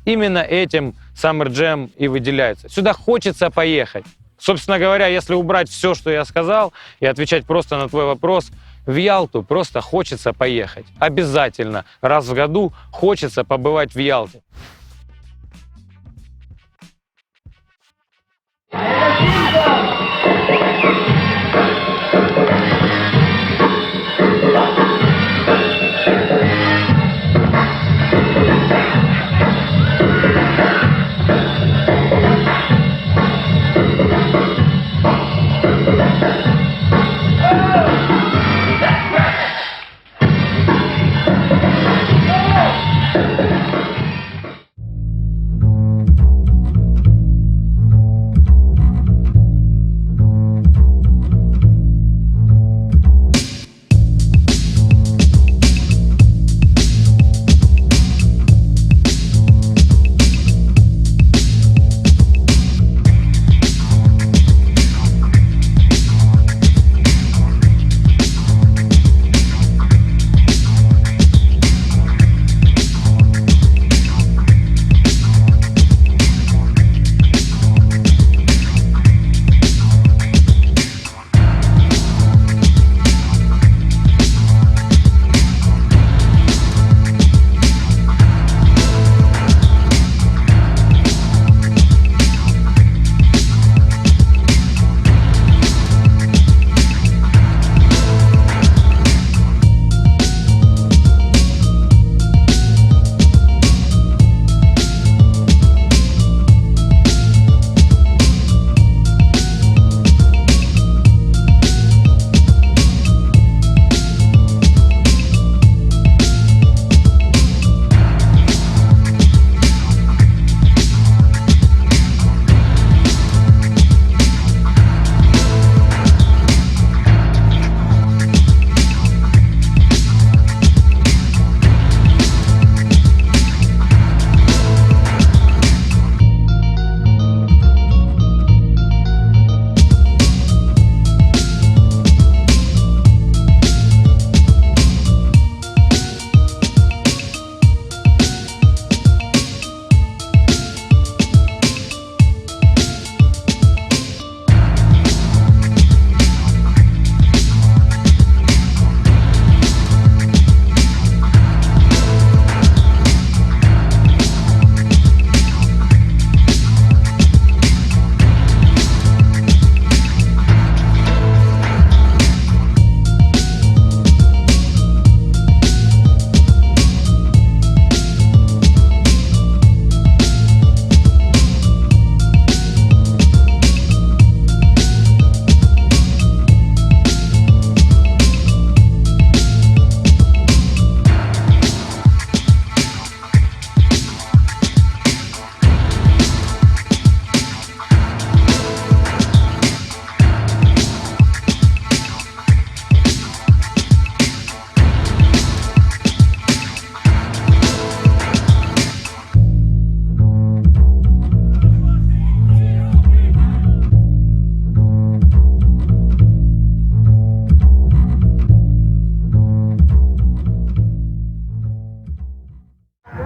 именно этим Summer Jam и выделяется. Сюда хочется поехать. Собственно говоря, если убрать все, что я сказал, и отвечать просто на твой вопрос, в Ялту просто хочется поехать. Обязательно. Раз в году хочется побывать в Ялте.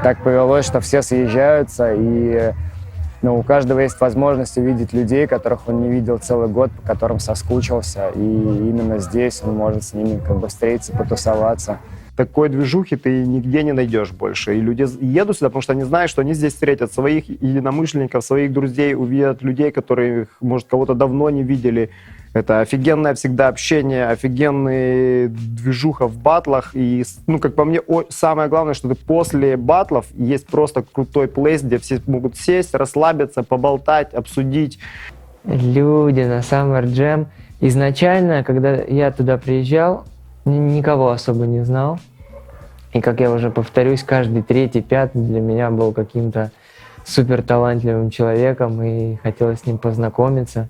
так повелось, что все съезжаются, и у каждого есть возможность увидеть людей, которых он не видел целый год, по которым соскучился, и именно здесь он может с ними встретиться, потусоваться. Такой движухи ты нигде не найдешь больше. И люди едут сюда, потому что они знают, что они здесь встретят своих единомышленников, своих друзей, увидят людей, которые, может, кого-то давно не видели. Это офигенное всегда общение, офигенная движуха в батлах. И, как по мне, самое главное, что ты после батлов есть просто крутой плейс, где все могут сесть, расслабиться, поболтать, обсудить. Люди на Summer Jam. Изначально, когда я туда приезжал, никого особо не знал. И, как я уже повторюсь, каждый третий, пятый для меня был каким-то супер талантливым человеком, и хотелось с ним познакомиться.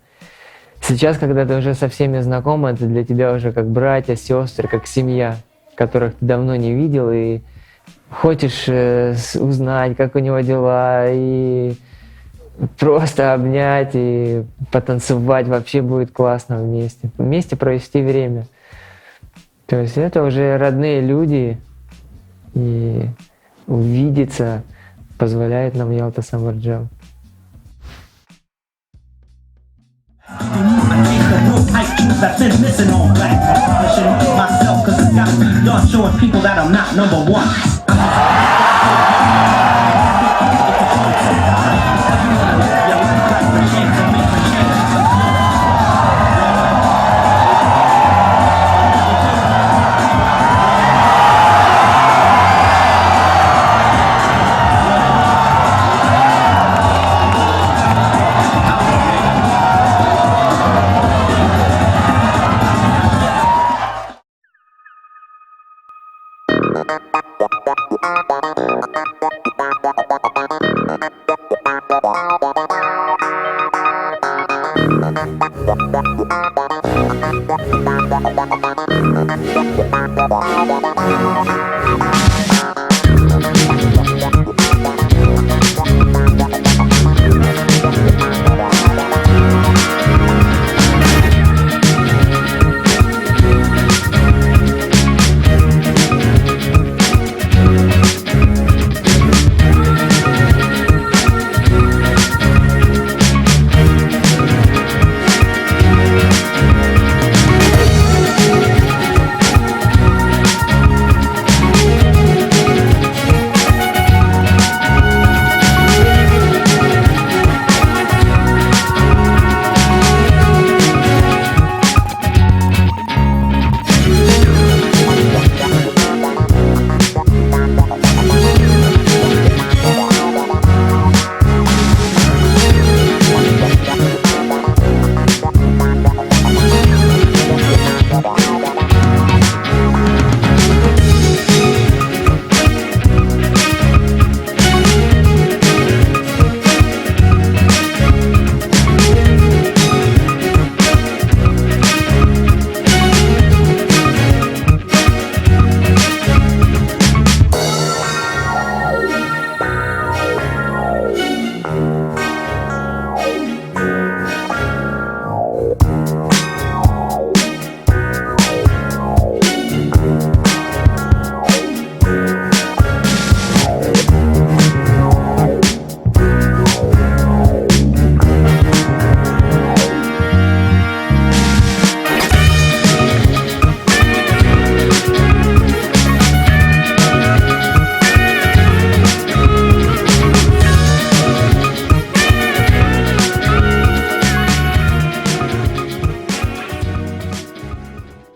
Сейчас, когда ты уже со всеми знаком, это для тебя уже как братья, сестры, как семья, которых ты давно не видел, и хочешь узнать, как у него дела, и просто обнять, и потанцевать. Вообще будет классно вместе. Вместе провести время. То есть это уже родные люди, и увидеться позволяет нам Ялта Summer Jam. I've been missing on black. Polishing myself cause it's got me done showing people that I'm not number one.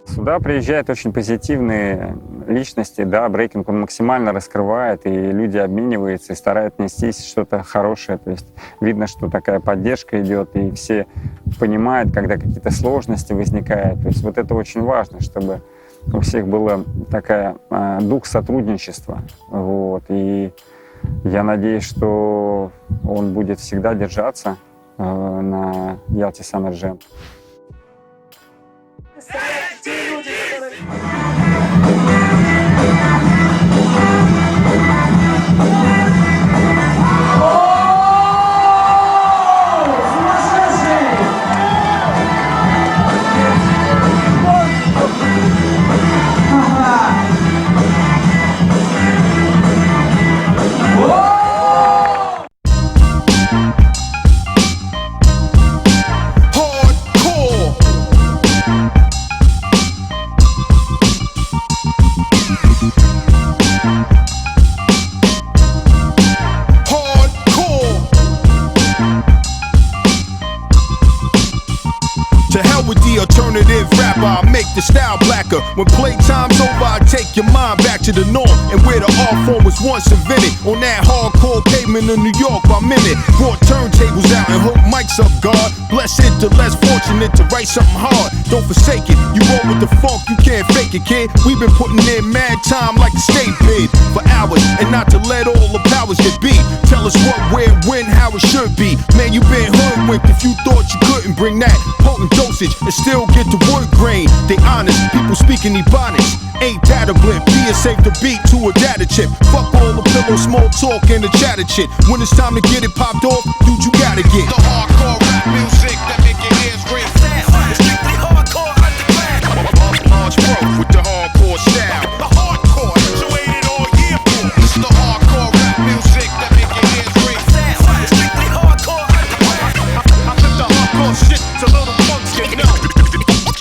Сюда приезжают очень позитивные личности, да, брейкинг он максимально раскрывает, и люди обмениваются и стараются нестись что-то хорошее. То есть видно, что такая поддержка идет, и все понимают, когда какие-то сложности возникают. То есть вот это очень важно, чтобы у всех был дух сотрудничества. Вот. И я надеюсь, что он будет всегда держаться на Ялте Summer Jam. When playtime's over, I take your mind back to the norm and where the art form was once invented. On that hardcore pavement in New York by minute. Brought turntables out and hooked mics up, God. Bless it, the less fortunate to write something hard. Don't forsake it. You roll with the funk, you can't fake it, kid. We've been putting in mad time like the state bid for hours, and not to let all the powers that be tell us what, where, when, how it should be. Man, you been hoodwinked if you thought you couldn't bring that potent dosage and still get the wood grain. They honest, people speaking ebonics. Ain't that a blip? Be a safe to beat to a data chip. Fuck all the pillow, small talk, and the chatter shit. When it's time to get it popped off, dude, you gotta get the hardcore rap music that make your ears ring. It's strictly hardcore underground. Large Pro with the hardcore style. The hardcore, so ain't it all year for? It's the hardcore rap music that make your ears ring. It's strictly hardcore underground. I flip the hardcore shit to little punks get know.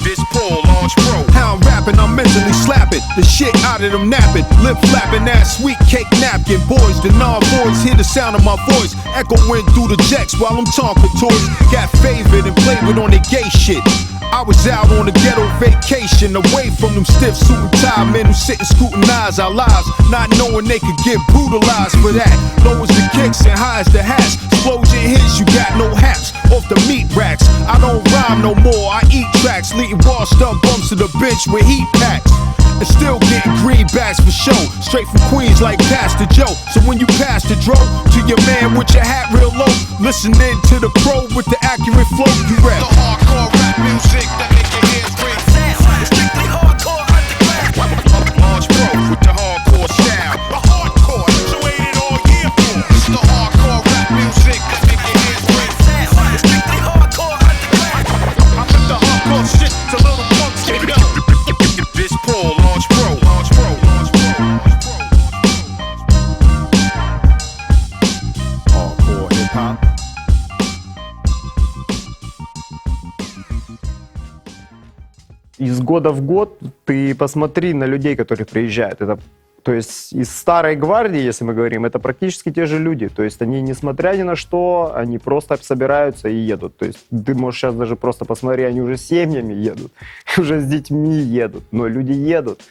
This Paul, Large Pro. How I'm rapping, I'm mentally slapping the shit out of them napping, lip flapping that sweet cake napkin. Boys, the non-boys hear the sound of my voice echoing through the jacks while I'm talking toys. Got favored and played with on the gay shit. I was out on a ghetto vacation, away from them stiff suit and tie men who sit and scrutinize our lives, not knowing they could get brutalized for that. Low as the kicks and high as the hats. Explosion hits, you got no haps off the meat racks. I don't rhyme no more, I eat tracks, leading washed up bumps to the bench with heat packs. And still getting greenbacks for show, straight from Queens like Pastor Joe. So when you pass the dro to your man with your hat real low, listening to the pro with the accurate flow, you rap the hardcore rap music that make your ears ring. It's strictly hardcore underground. Large Pro with the hardcore style. The hardcore, so ain't it all year for? It's the hardcore rap music that make your ears ring. It's strictly hardcore underground. I flip the hardcore shit to little punks get know. This Paul, Large Pro, Large Pro, Large Pro. Hardcore hip hop. Из года в год ты посмотри на людей, которые приезжают. Это, то есть из старой гвардии, если мы говорим, это практически те же люди. То есть они, несмотря ни на что, они просто собираются и едут. То есть ты можешь сейчас даже просто посмотри, они уже с семьями едут, уже с детьми едут, но люди едут.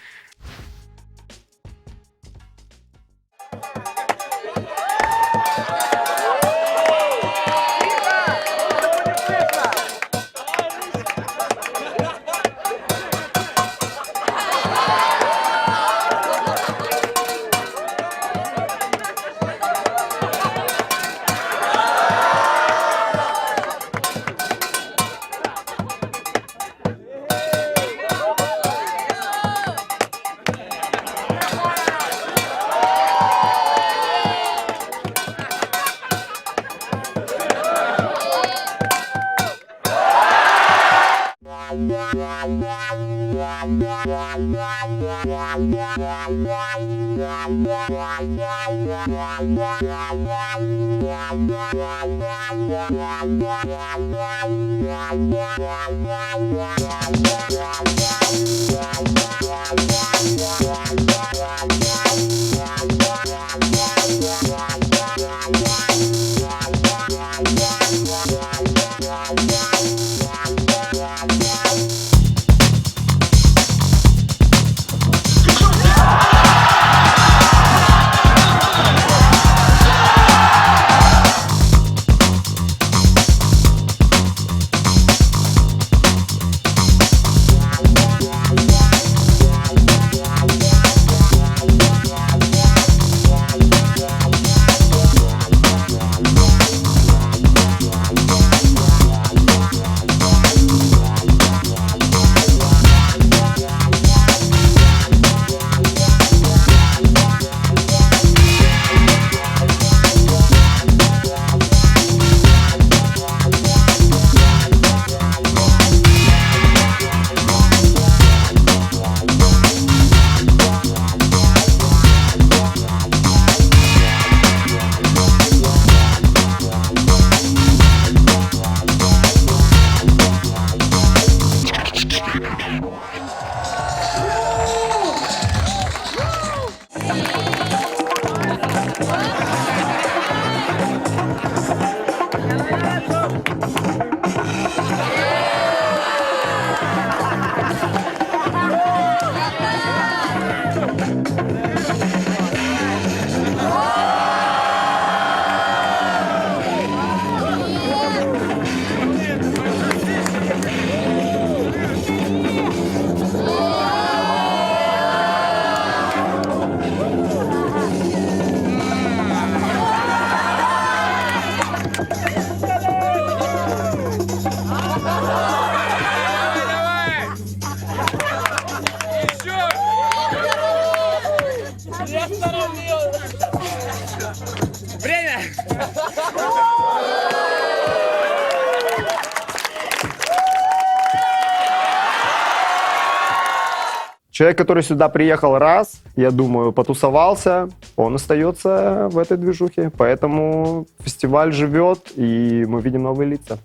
Человек, который сюда приехал раз, я думаю, потусовался, он остается в этой движухе. Поэтому фестиваль живет, и мы видим новые лица.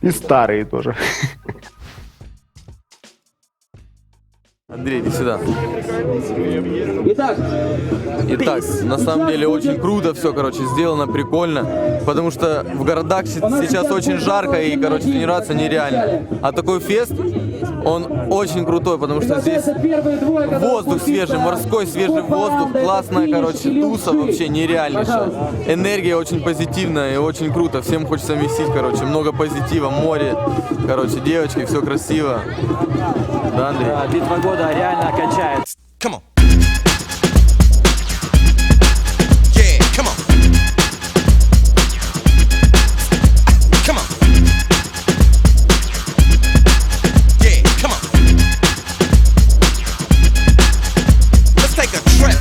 И старые тоже. Андрей, иди сюда. Итак, на самом деле очень круто все, короче, сделано, прикольно. Потому что в городах сейчас очень жарко и, короче, тренироваться нереально. А такой фест, он очень крутой, потому что здесь воздух свежий, морской свежий воздух, классная, короче, туса вообще нереальнейшая. Энергия очень позитивная и очень круто. Всем хочется месить, короче, много позитива, море, короче, девочки, все красиво. Да, Андрей? Да, битва года реально качает. Come on. Yeah, come on. Come on. Yeah, come on. Let's take a trip,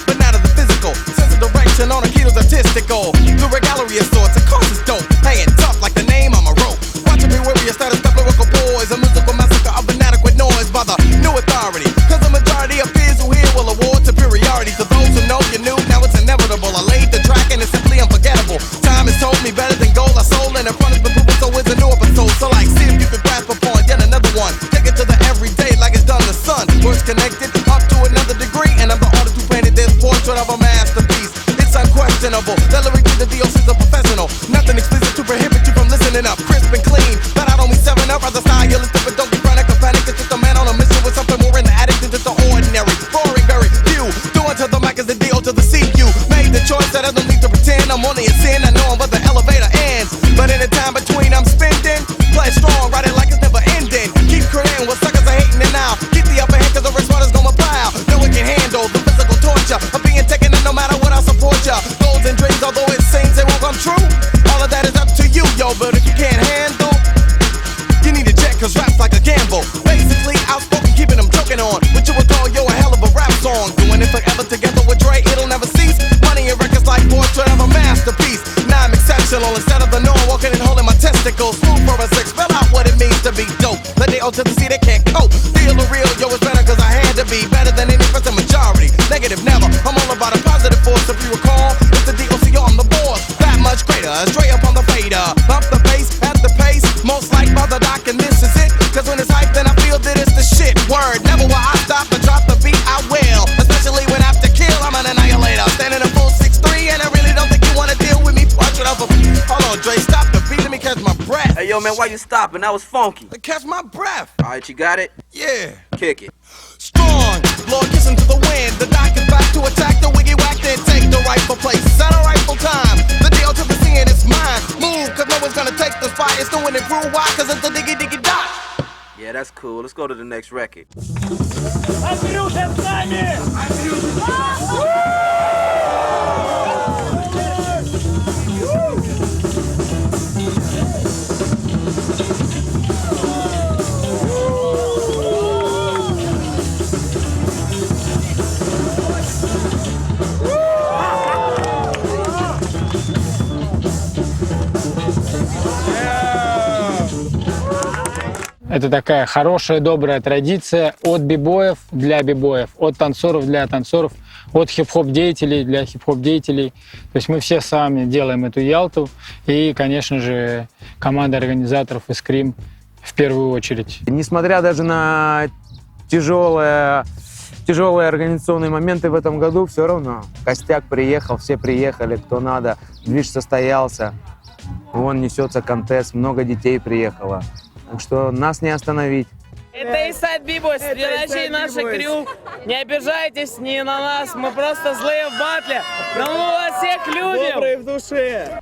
but not of the physical. Sense of direction on a keto's artistical. Through a gallery of sorts, of course it's dope. Hanging tough like the name on my rope. Watching me warrior status, step lyrical boys. A musical massacre of inadequate noise by the new authority. Cause the majority of peers who hear will award superiority to those who know you knew. Now it's inevitable. I laid the track and it's simply unforgettable. Time has told me better than gold. I sold and in front of the people, so it's a new episode. So like, see if you can grasp upon yet another one. Take it to the everyday like it's done the sun. Words connected up to another degree, and I'm the artist who painted this portrait of a masterpiece. It's unquestionable. The lyric to the DOC's a professional. Nothing explicit to prohibit you from listening up. Crisp and clean, but I don't mean 7 Up. Rather stylistic, but don't get frantic or panic. It's just a man on a mission with something more in the attic than just the ordinary. Boring, very few. Doing to the mic is the DO to the CU. Made the choice that I don't need to pretend I'm only a sin. I know I'm where the elevator ends, but in the time between I'm spending. Play strong, write it like it's never ending. Keep creating what suckers are hating it now. Keep the upper hand cause the responders gonna pile. No one can handle the physical torture of being taken in no matter what I support ya. Goals and dreams, although it seems they won't come true. All of that is up to you, yo, but if you can't handle, you need to check cause rap's like a gamble. Basically, outspoken, keeping them joking on. What you would call, yo, a hell of a rap song. Doing it forever together with Dre, it'll never cease. Money and records like portrait of a masterpiece. Now I'm exceptional, instead of the norm, walking and holding my testicles. Smooth for a 6, spell out what it means to be dope. Let the O to the C, they can't cope. Feel the real, yo, it's better cause I had to be. Better than any percent majority. Negative never, I'm all about a positive force. If you recall, it's the DOC on the board. That much greater, straight up on the fader. Bump the bass at the pace, most like by the doc, and this is it. Cause when it's hype, then I feel that it's the shit. Word, never will I stop and drop the beat, I will. Especially when after kill, I'm an annihilator. Standing a full 6'3", and I really don't think you wanna deal with me. Watch it up. Hold on, Dre, stop the beat, let me catch my breath. Hey, yo, man, why you stopping? That was funky. Catch my breath. All right, you got it? Yeah. Kick it. Strong, Lord, kissing to the wind. The doc is back to attack the wiggy whack, then take the rightful place. At a rightful time. The deal to the scene, it's mine. Move, cause no one's gonna take the spot. It's doing it through why? Cause it's the diggy diggy dot. Yeah, that's cool. Let's go to the next record. Андрюша, с нами! Это такая хорошая, добрая традиция от бибоев для бибоев, от танцоров для танцоров, от хип-хоп деятелей для хип-хоп деятелей. То есть мы все сами делаем эту Ялту, и, конечно же, команда организаторов и Скрим в первую очередь. Несмотря даже на тяжелые организационные моменты в этом году, все равно костяк приехал, все приехали, кто надо, движ состоялся, вон несется контест, много детей приехало. Так что нас не остановить. Это Eastside B-Boys, среди наша крю. Не обижайтесь ни на нас, мы просто злые в батле. Но мы вас всех любим. Добрые в душе.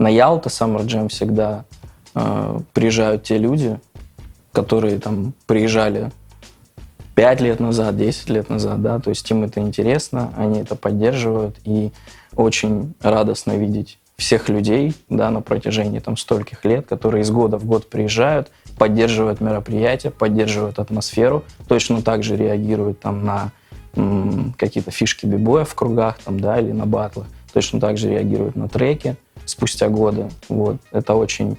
На Ялта Summer Jam всегда приезжают те люди, которые там приезжали 5 лет назад, 10 лет назад, да, то есть им это интересно, они это поддерживают, и очень радостно видеть всех людей, да, на протяжении там стольких лет, которые из года в год приезжают, поддерживают мероприятия, поддерживают атмосферу, точно так же реагируют там на какие-то фишки бибоя в кругах, там, да, или на батлы, точно так же реагируют на треки спустя годы. Вот. Это очень,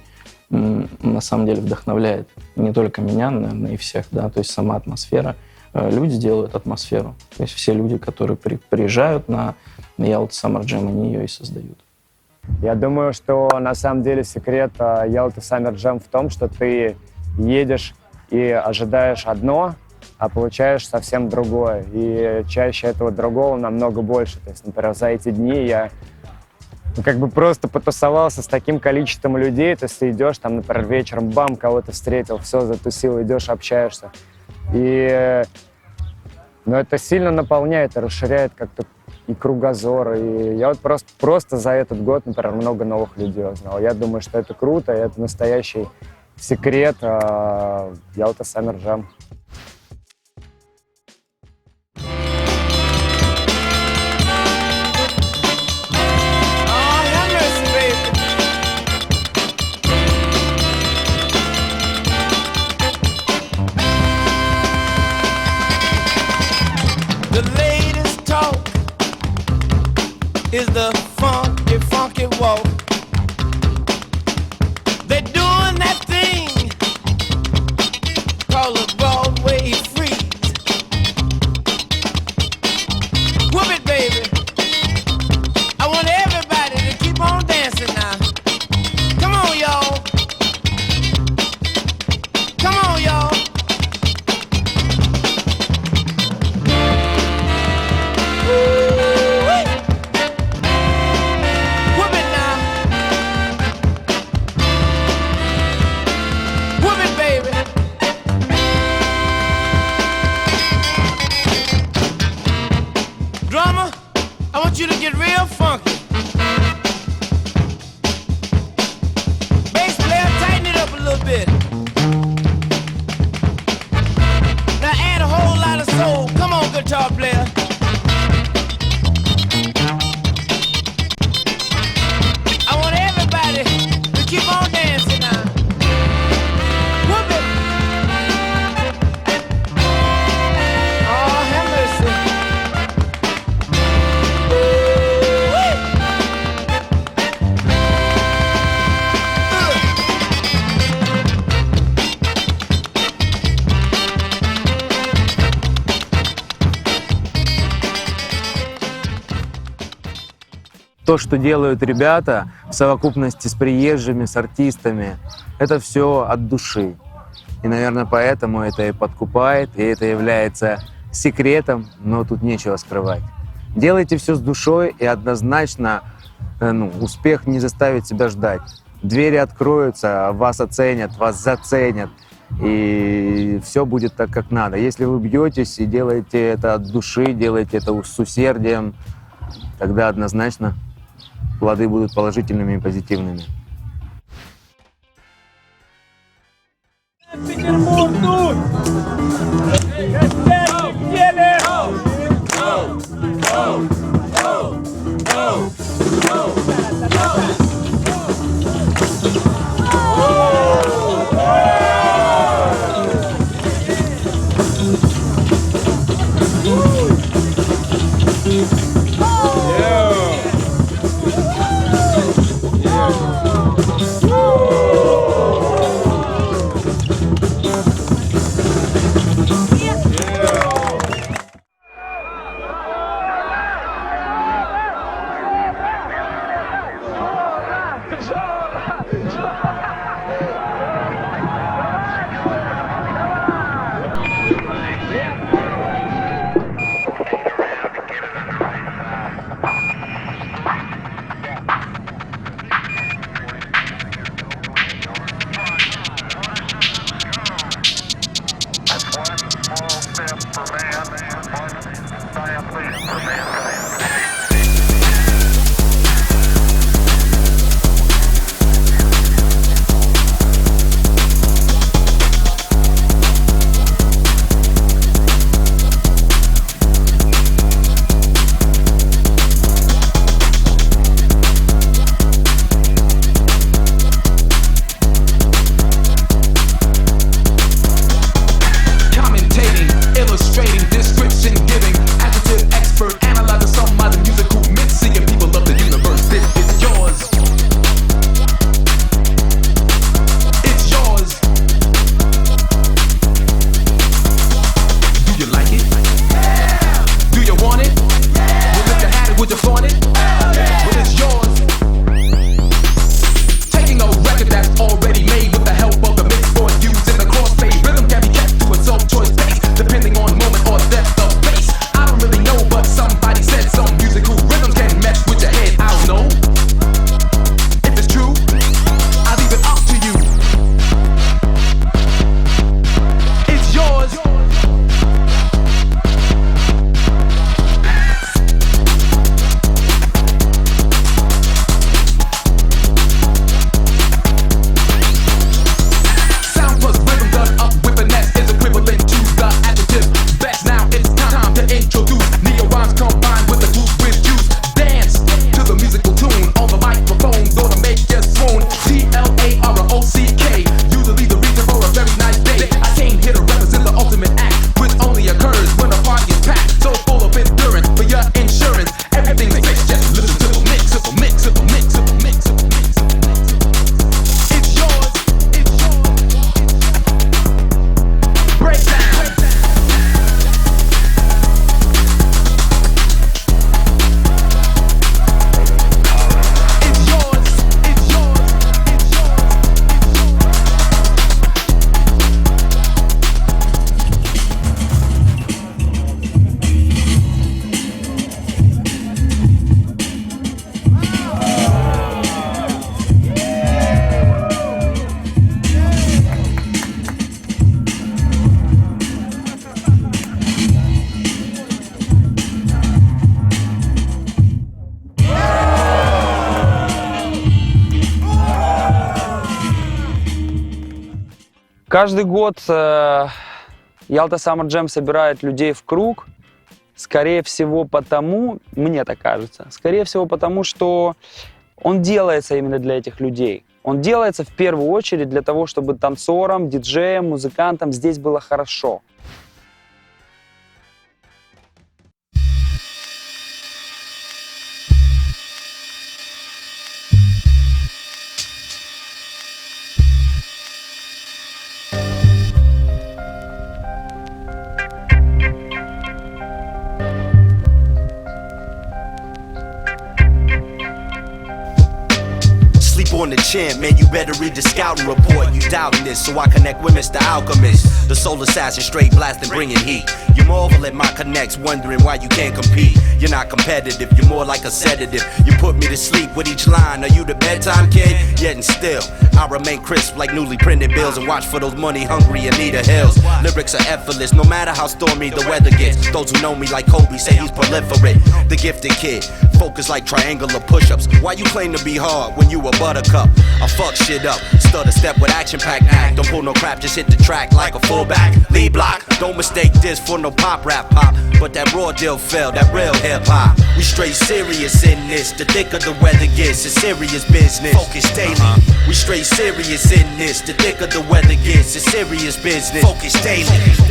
на самом деле, вдохновляет не только меня, наверное, и всех, да, то есть сама атмосфера. Люди делают атмосферу. То есть все люди, которые приезжают на Ялта Summer Jam, они ее и создают. Я думаю, что на самом деле секрет Ялта Summer Jam в том, что ты едешь и ожидаешь одно, а получаешь совсем другое. И чаще этого другого намного больше. То есть, например, за эти дни я как бы просто потусовался с таким количеством людей. То есть ты идешь, там, например, вечером, бам, кого-то встретил, все, затусил, идешь, общаешься. И это сильно наполняет и расширяет как-то и кругозор. И я вот просто за этот год, например, много новых людей узнал. Я думаю, что это круто, и это настоящий секрет Ялта Summer Jam. Is the funky, funky walk. They're doing that thing called a Broadway freeze. Whoop it, baby. I want everybody to keep on dancing now. Come on, y'all. Come on, y'all. Woo-wee. want you to get real funky. Bass player, tighten it up a little bit. Now add a whole lot of soul. Come on, guitar player. I want everybody to keep on dancing now. Whoop it. Oh, have mercy. То, что делают ребята в совокупности с приезжими, с артистами, это все от души. И, наверное, поэтому это и подкупает, и это является секретом, но тут нечего скрывать. Делайте все с душой, и однозначно успех не заставит себя ждать. Двери откроются, вас оценят, вас заценят, и все будет так, как надо. Если вы бьетесь и делаете это от души, делаете это с усердием, тогда однозначно плоды будут положительными и позитивными. Петербург тут! Гостями в деле! Каждый год Ялта Summer Jam собирает людей в круг. Скорее всего потому, мне так кажется, скорее всего потому, что он делается именно для этих людей. Он делается в первую очередь для того, чтобы танцорам, диджеям, музыкантам здесь было хорошо. On the chin, man, you better read the scouting report. You doubting this, so I connect with Mr. Alchemist, the soul assassin, straight blasting, bringing heat. You marvel at my connects, wondering why you can't compete. You're not competitive, you're more like a sedative. You put me to sleep with each line. Are you the bedtime kid? Yet and still, I remain crisp like newly printed bills and watch for those money-hungry Anita Hills. Lyrics are effortless, no matter how stormy the weather gets. Those who know me like Kobe say he's proliferate. The gifted kid, focus like triangular push-ups. Why you claim to be hard when you a buttercup? I fuck shit up, stutter step with action-packed act. Don't pull no crap, just hit the track like a fullback. Lead block, don't mistake this for no pop rap pop. But that raw deal fell, that real hip-hop. We straight serious in this, the thicker the weather gets, it's serious business. Focus daily. We straight serious in this, the thicker the weather gets, it's serious business. Focus daily.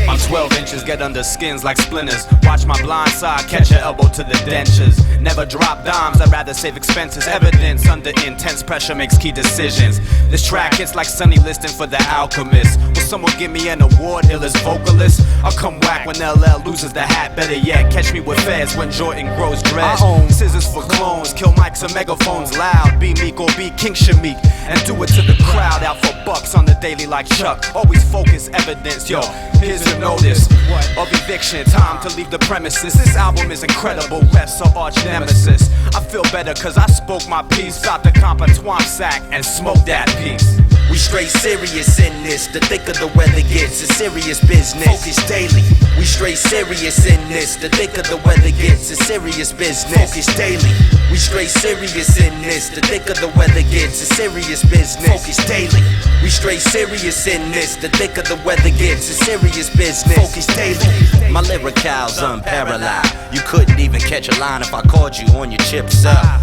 I'm 12 inches, get under skins like splinters. Watch my blind side, catch your elbow to the dentures. Never drop dimes, I'd rather save expenses. Evidence under intense pressure makes key decisions. This track hits like Sunny Liston for the Alchemist. Will someone give me an award, illest vocalist? I'll come whack when LL loses the hat. Better yet, catch me with feds when Jordan grows dread. I own scissors for clones, kill mics and megaphones loud. Be meek or be King Shamik, and do it to the crowd. Out for bucks on the daily like Chuck. Always focus, evidence, yo. Here's a notice of eviction. Time to leave the premises. This album is incredible. Rests are arch nemesis. I feel better cause I spoke my piece. Got the comp a twomp sack and smoke that piece. We straight serious in this, the thicker the weather gets, it's serious business. Focus daily. We straight serious in this, the thicker the weather gets, it's serious business. Focus daily. We straight serious in this, the thicker the weather gets, it's serious business. Focus daily. We straight serious in this, the thicker the weather gets, it's serious business. Focus daily. My lyrical's unparalleled. You couldn't even catch a line if I called you on your chips up.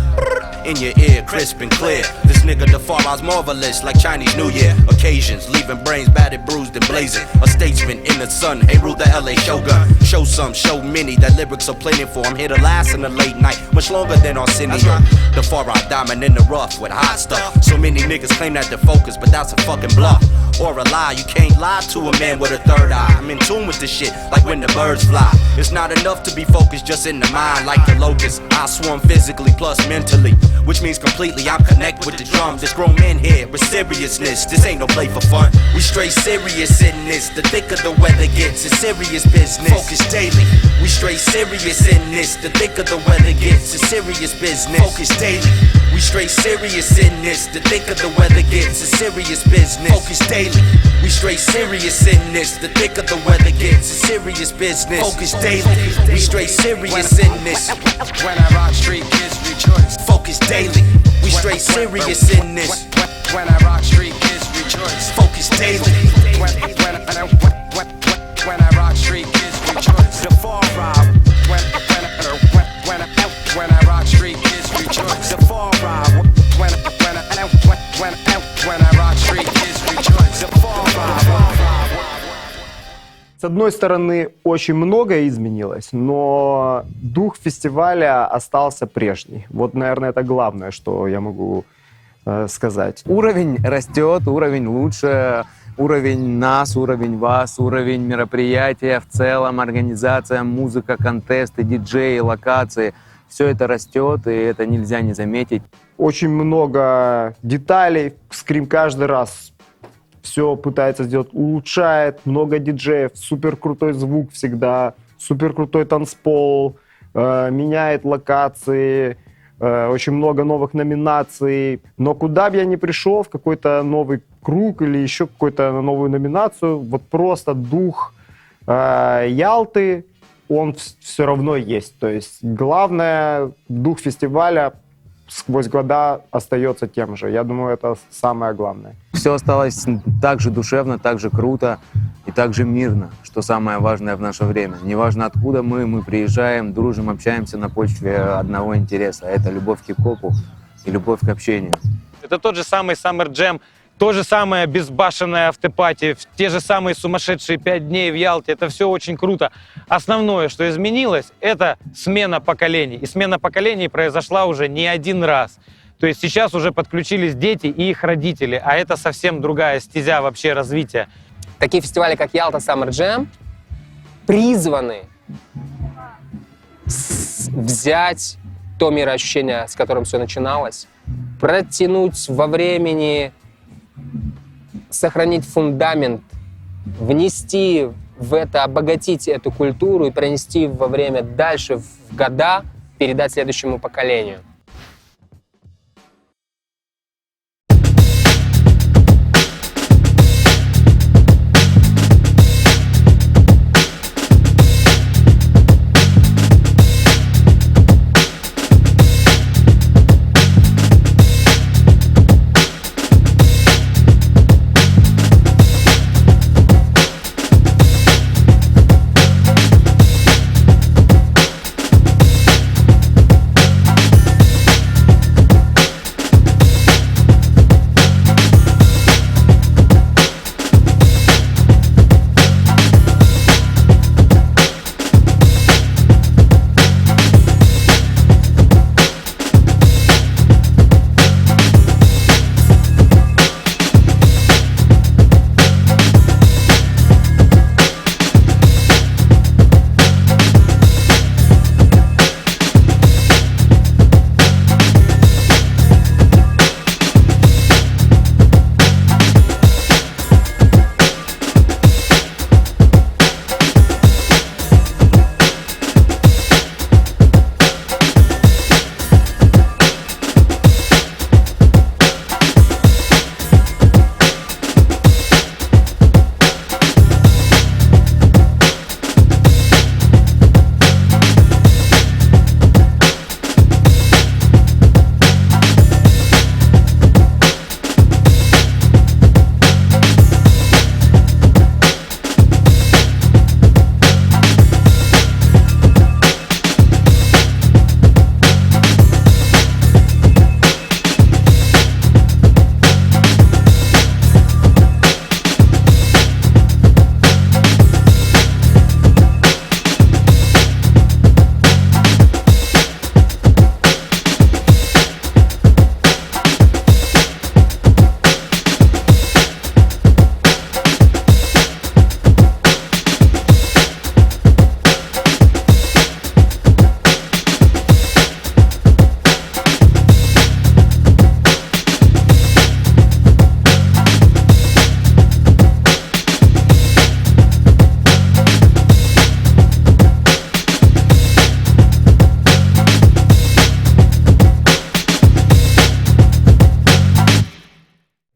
In your ear, crisp and clear. This nigga Defar's marvelous like Chinese New Year. Occasions, leaving brains battered, bruised and blazing. A statesman in the sun, hey, rule the LA Shogun. Show some, show many, that lyrics are plenty for. I'm here to last in the late night, much longer than Arsenio. Defar, I diamond in the rough with hot stuff. So many niggas claim that they're focused, but that's a fucking bluff. Or a lie, you can't lie to a man with a third eye. I'm in tune with this shit, like when the birds fly. It's not enough to be focused just in the mind, like the locust. I swarm physically plus mentally, which means completely I'm connect with the drum. There's grown men here with seriousness, this ain't no play for fun. We straight serious in this, the thicker the weather gets, it's serious business. Focus daily. We straight serious in this, the thicker the weather gets, it's serious business. Focus daily. We straight serious in this, the thicker the weather gets, it's serious business. Focus daily. We straight serious in this, the thicker the weather gets, it's serious business. Focus daily. We straight serious in this. When I rock street, kids rejoice. Focus daily. We straight serious in this. When I rock street, kids rejoice. Focus daily. When I rock street, kids rejoice. The far ride. When I rock street, kids rejoice. The far ride. When I rock street, kids rejoice. The far ride. С одной стороны, очень многое изменилось, но дух фестиваля остался прежний. Вот, наверное, это главное, что я могу сказать. Уровень растет, уровень лучше, уровень нас, уровень вас, уровень мероприятия в целом, организация, музыка, контесты, диджеи, локации. Все это растет, и это нельзя не заметить. Очень много деталей, Скрим каждый раз все пытается сделать, улучшает, много диджеев, супер крутой звук всегда, супер крутой танцпол, меняет локации, очень много новых номинаций. Но куда бы я ни пришел, в какой-то новый круг или еще какую-то новую номинацию, вот просто дух Ялты, он все равно есть. То есть главное, дух фестиваля сквозь года остается тем же. Я думаю, это самое главное. Все осталось так же душевно, так же круто и так же мирно, что самое важное в наше время. Неважно откуда мы приезжаем, дружим, общаемся на почве одного интереса. Это любовь к хип-хопу и любовь к общению. Это тот же самый Summer Jam, то же самое безбашенное автопати, те же самые сумасшедшие 5 дней в Ялте. Это все очень круто. Основное, что изменилось, это смена поколений. И смена поколений произошла уже не один раз. То есть сейчас уже подключились дети и их родители, а это совсем другая стезя вообще развития. Такие фестивали, как Ялта Summer Jam, призваны взять то мироощущение, с которым все начиналось, протянуть во времени, сохранить фундамент, внести в это, обогатить эту культуру и пронести во время дальше, в года, передать следующему поколению.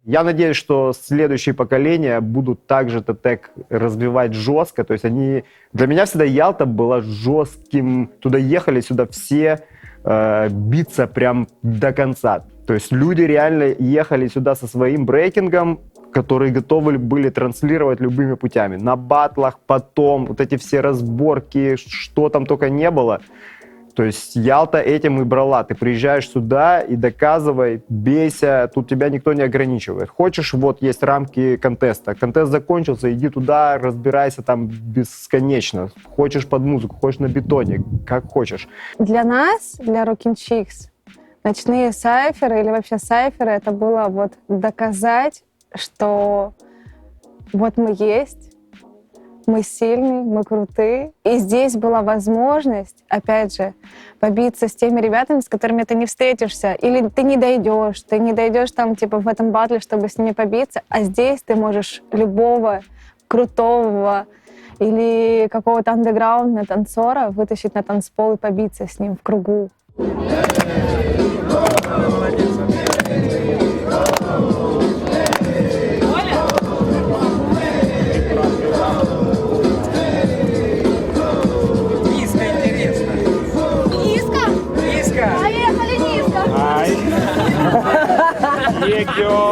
Я надеюсь, что следующие поколения будут также ТТЭК развивать жестко. То есть они... Для меня всегда Ялта была жестким. Туда ехали, сюда все биться прям до конца. То есть люди реально ехали сюда со своим брейкингом, которые готовы были транслировать любыми путями. На батлах, потом, вот эти все разборки, что там только не было. То есть Ялта этим и брала. Ты приезжаешь сюда и доказывай, бейся, тут тебя никто не ограничивает. Хочешь, вот есть рамки контеста. Контест закончился, иди туда, разбирайся там бесконечно. Хочешь под музыку, хочешь на бетоне, как хочешь. Для нас, для Rockin' Chicks, ночные сайферы или вообще сайферы, это было вот доказать, что вот мы есть, мы сильные, мы крутые. И здесь была возможность, опять же, побиться с теми ребятами, с которыми ты не встретишься. Или ты не дойдешь там типа в этом батле, чтобы с ними побиться. А здесь ты можешь любого крутого или какого-то андеграундного танцора вытащить на танцпол и побиться с ним в кругу. Thank you.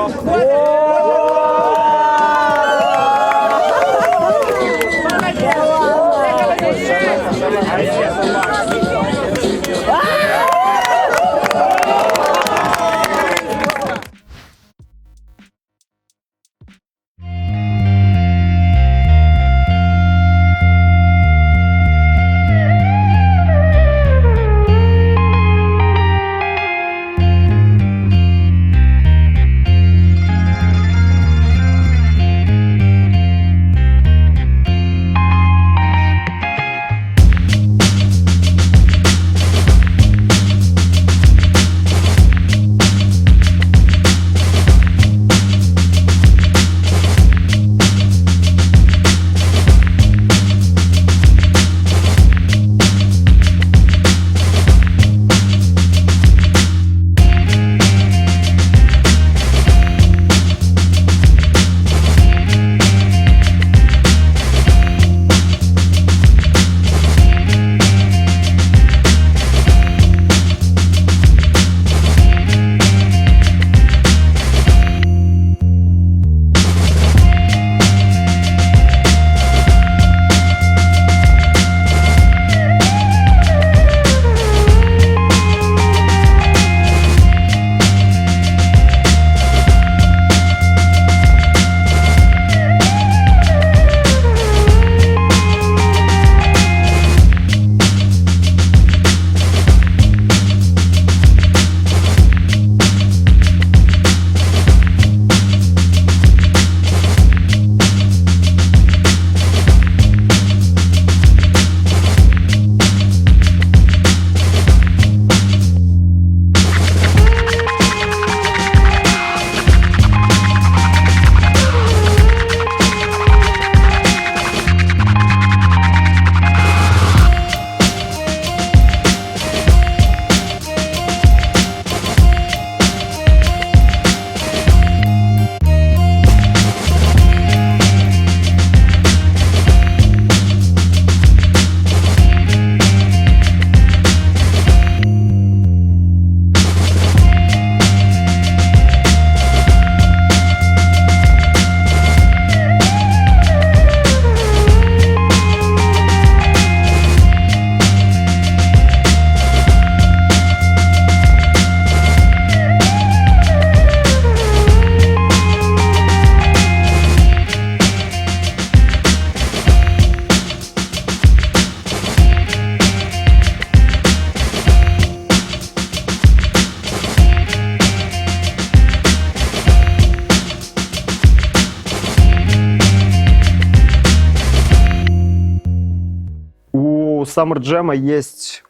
Summer Jam есть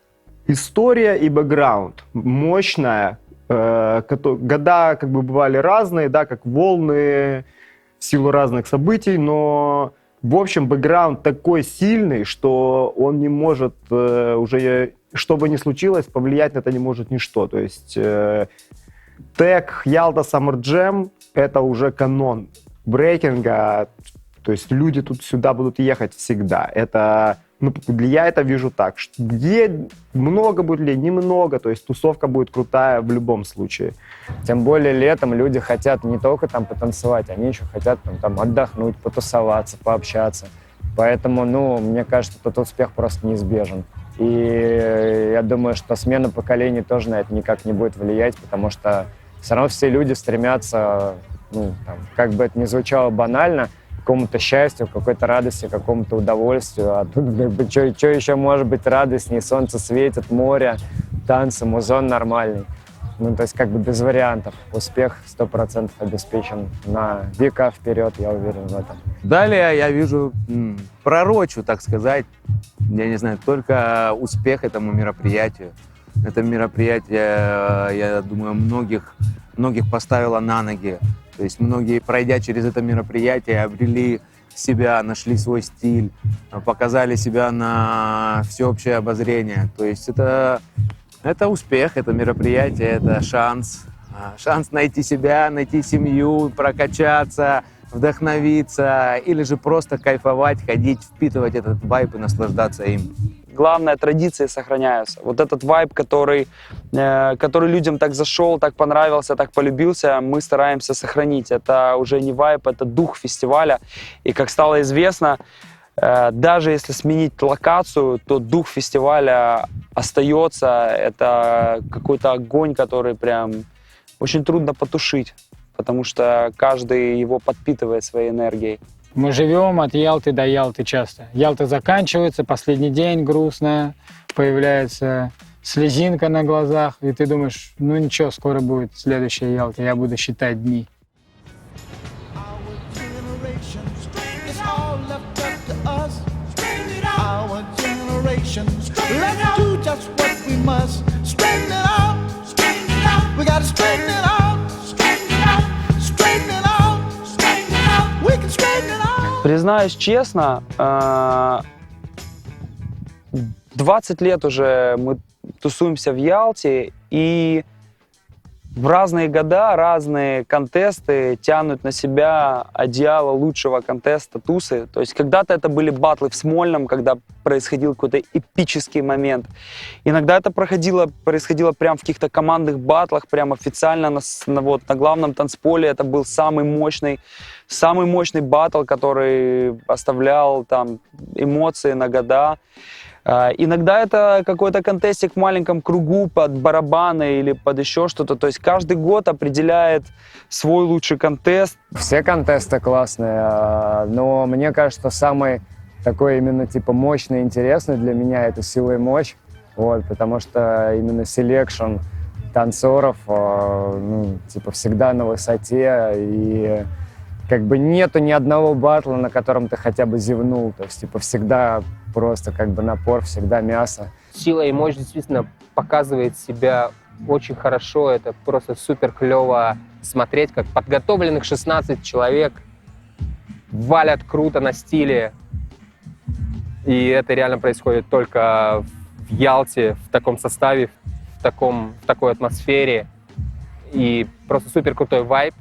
история и бэкграунд мощная. Года как бы бывали разные, да, как волны в силу разных событий, но в общем бэкграунд такой сильный, что он не может уже, что бы ни случилось, повлиять на это не может ничто. То есть тег Ялта Summer Jam — это уже канон брейкинга, то есть люди тут сюда будут ехать всегда. Это, ну, я это вижу так, что где много будет людей, немного, то есть тусовка будет крутая в любом случае. Тем более летом люди хотят не только там потанцевать, они еще хотят там отдохнуть, потусоваться, пообщаться. Поэтому, ну, мне кажется, этот успех просто неизбежен. И я думаю, что смена поколений тоже на это никак не будет влиять, потому что все равно все люди стремятся, ну, там, как бы это ни звучало банально, к какому-то счастью, к какой-то радости, к какому-то удовольствию. А тут, как бы, что еще может быть радостнее? Солнце светит, море, танцы, музон нормальный. Ну, то есть, как бы без вариантов. Успех 100% обеспечен на века вперед, я уверен в этом. Далее я вижу, пророчу, так сказать, я не знаю, только успех этому мероприятию. Это мероприятие, я думаю, многих поставило на ноги. То есть многие, пройдя через это мероприятие, обрели себя, нашли свой стиль, показали себя на всеобщее обозрение. То есть это успех, это мероприятие, это шанс. Шанс найти себя, найти семью, прокачаться, вдохновиться или же просто кайфовать, ходить, впитывать этот вайб и наслаждаться им. главное, традиции сохраняются. Вот этот вайб, который людям так зашел, так понравился, так полюбился, мы стараемся сохранить. Это уже не вайб, это дух фестиваля. И как стало известно, даже если сменить локацию, то дух фестиваля остается. Это какой-то огонь, который прям очень трудно потушить, потому что каждый его подпитывает своей энергией. Мы живем от Ялты до Ялты часто. Ялта заканчивается, последний день грустно, появляется слезинка на глазах, и ты думаешь, ну ничего, скоро будет следующая Ялта, я буду считать дни. Признаюсь честно, 20 лет уже мы тусуемся в Ялте, и в разные года разные контесты тянут на себя одеяло лучшего контеста, тусы. То есть когда-то это были батлы в Смольном, когда происходил какой-то эпический момент. Иногда это происходило прямо в каких-то командных батлах, прямо официально на главном танцполе. Это был самый мощный батл, который оставлял там эмоции на года. Иногда это какой-то контестик в маленьком кругу под барабаны или под еще что-то. То есть каждый год определяет свой лучший контест. Все контесты классные, но мне кажется, что самый такой именно типа мощный и интересный для меня это «Сила и мощь». Вот, потому что именно селекшн танцоров типа всегда на высоте, и как бы нету ни одного батла, на котором ты хотя бы зевнул. То есть типа всегда просто как бы напор, всегда мясо. «Сила и мощь» действительно показывает себя очень хорошо. Это просто супер клево смотреть, как подготовленных 16 человек валят круто на стиле. И это реально происходит только в Ялте, в таком составе, в такой атмосфере. И просто супер крутой вайб.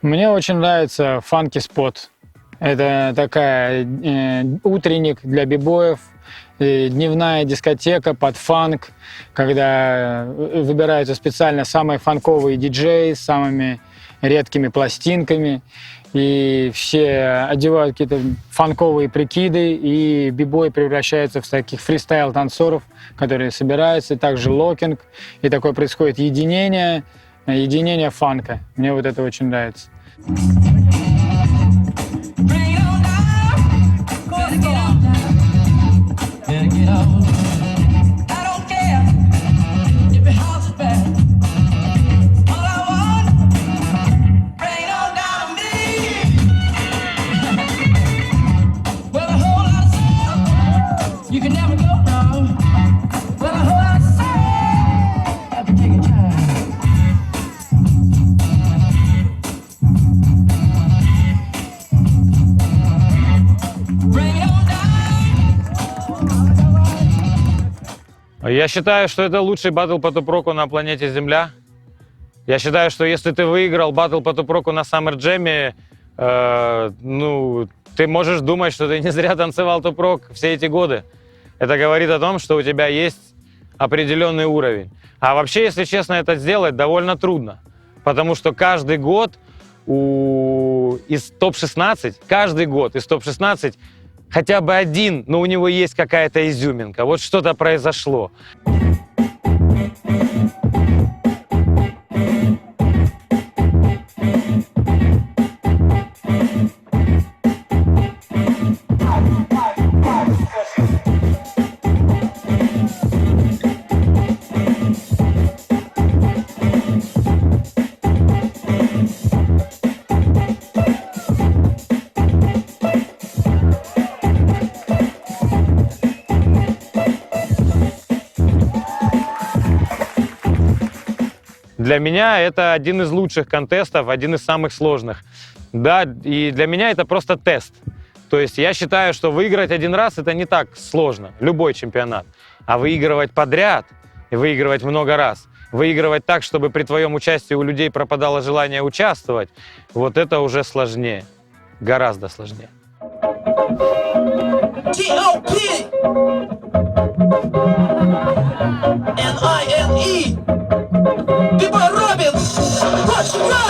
Мне очень нравится фанки-спот. Это такая утренник для бибоев, дневная дискотека под фанк, когда выбираются специально самые фанковые диджеи с самыми редкими пластинками, и все одевают какие-то фанковые прикиды, и бибой превращается в таких фристайл-танцоров, которые собираются, и также локинг, и такое происходит единение фанка. Мне вот это очень нравится. Я считаю, что это лучший батл по туп-року на планете Земля. Я считаю, что если ты выиграл батл по туп-року на Summer Jam, ты можешь думать, что ты не зря танцевал туп-рок все эти годы. Это говорит о том, что у тебя есть определенный уровень. А вообще, если честно, это сделать довольно трудно. Потому что каждый год из топ-16, хотя бы один, но у него есть какая-то изюминка. Вот что-то произошло. Для меня это один из лучших контестов, один из самых сложных. Да, и для меня это просто тест. То есть я считаю, что выиграть один раз это не так сложно, любой чемпионат. А выигрывать подряд и выигрывать много раз, выигрывать так, чтобы при твоем участии у людей пропадало желание участвовать, вот это уже сложнее, гораздо сложнее. N-I-N-E B-Boy Robin, what you got?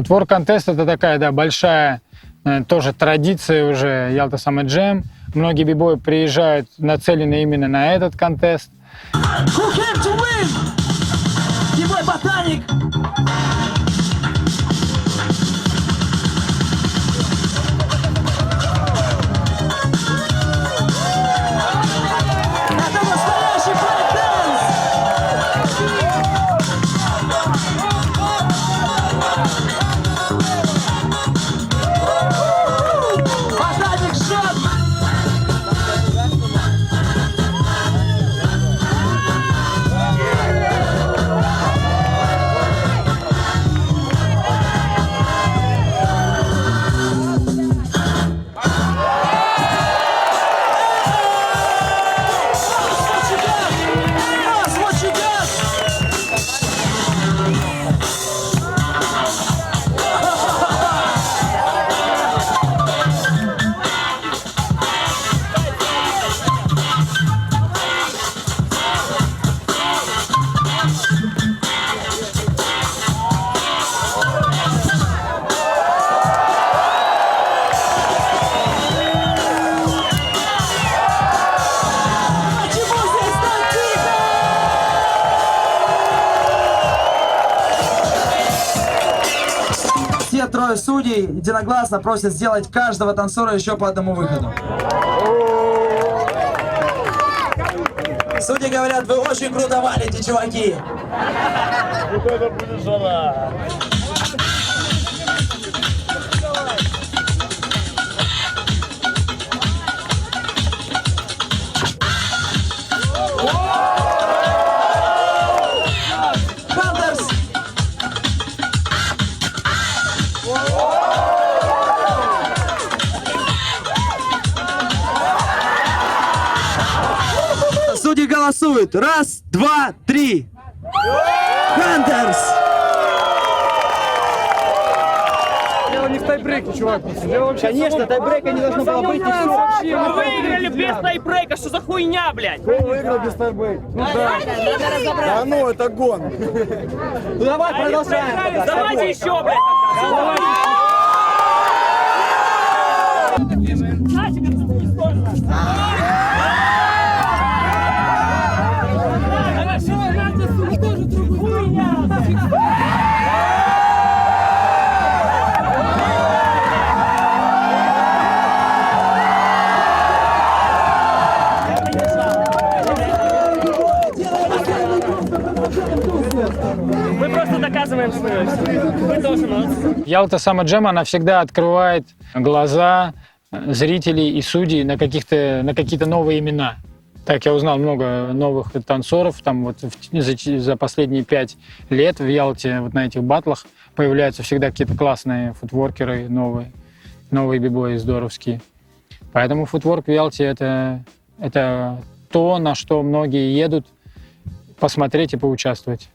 Footwork Contest — это такая, да, большая тоже традиция уже Ялта Summer Jam. Многие бибои приезжают нацелены именно на этот контест. Who came to win? Ебой ботаник! Это настоящий брейк-дэнс! Ботаник шот! Все трое судей единогласно просят сделать каждого танцора еще по одному выходу. Судьи говорят, вы очень круто валите, чуваки. Вот это будет жара. Хантерс! Судьи голосуют. Раз, два, три. Хантерс! Дело не в тайбрейке, чувак. Дело вообще конечно, тайбрейка не должно было быть, и все. Мы выиграли без тайбрейка, что за хуйня, блядь? Кто выиграл без тайбрейка? Ну да. Да ну, это гон. Ну давай, продолжаем. Давайте еще, блядь. Мы просто доказываем, что мы тоже молодцы. Ялта Summer Jam, она всегда открывает глаза зрителей и судей на какие-то новые имена. Так, я узнал много новых танцоров. Там вот за последние 5 лет в Ялте вот на этих батлах появляются всегда какие-то классные футворкеры, новые бибои здоровские. Поэтому футворк в Ялте — это то, на что многие едут посмотреть и поучаствовать.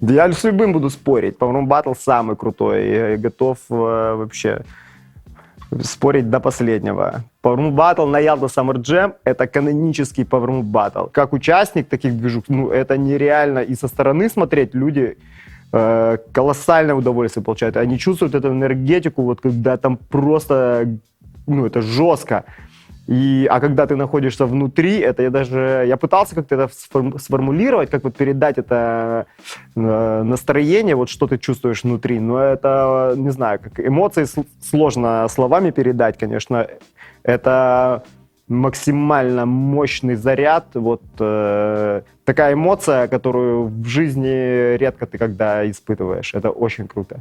Да я с любым буду спорить. Power Battle самый крутой. И готов вообще спорить до последнего. Power Battle на Ялта Summer Jam — это канонический Power Battle. Как участник таких движух, ну, это нереально. И со стороны смотреть люди колоссальное удовольствие получают. Они чувствуют эту энергетику, вот когда там просто, ну, это жестко. А когда ты находишься внутри, это я пытался как-то это сформулировать, как вот передать это настроение, вот что ты чувствуешь внутри, но это, не знаю, как эмоции сложно словами передать, конечно. Это максимально мощный заряд, вот такая эмоция, которую в жизни редко ты когда испытываешь. Это очень круто.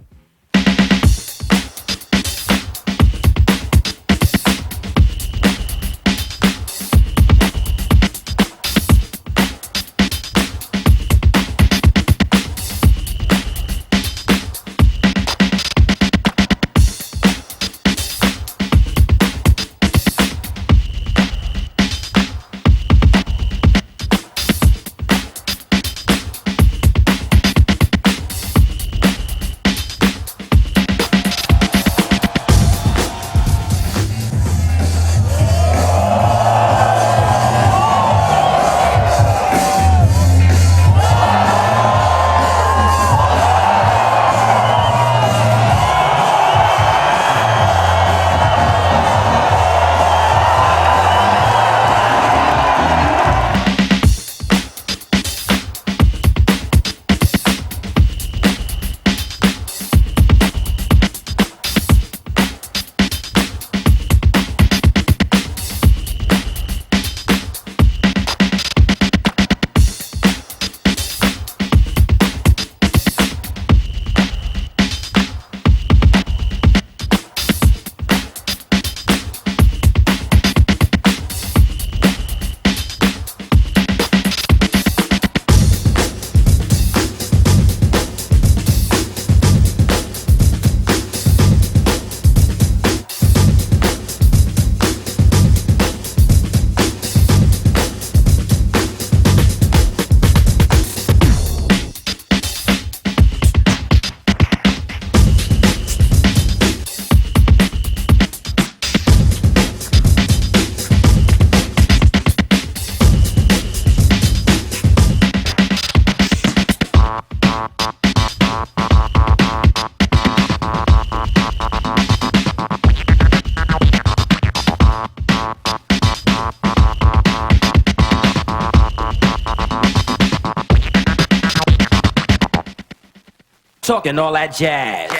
Talking all that jazz.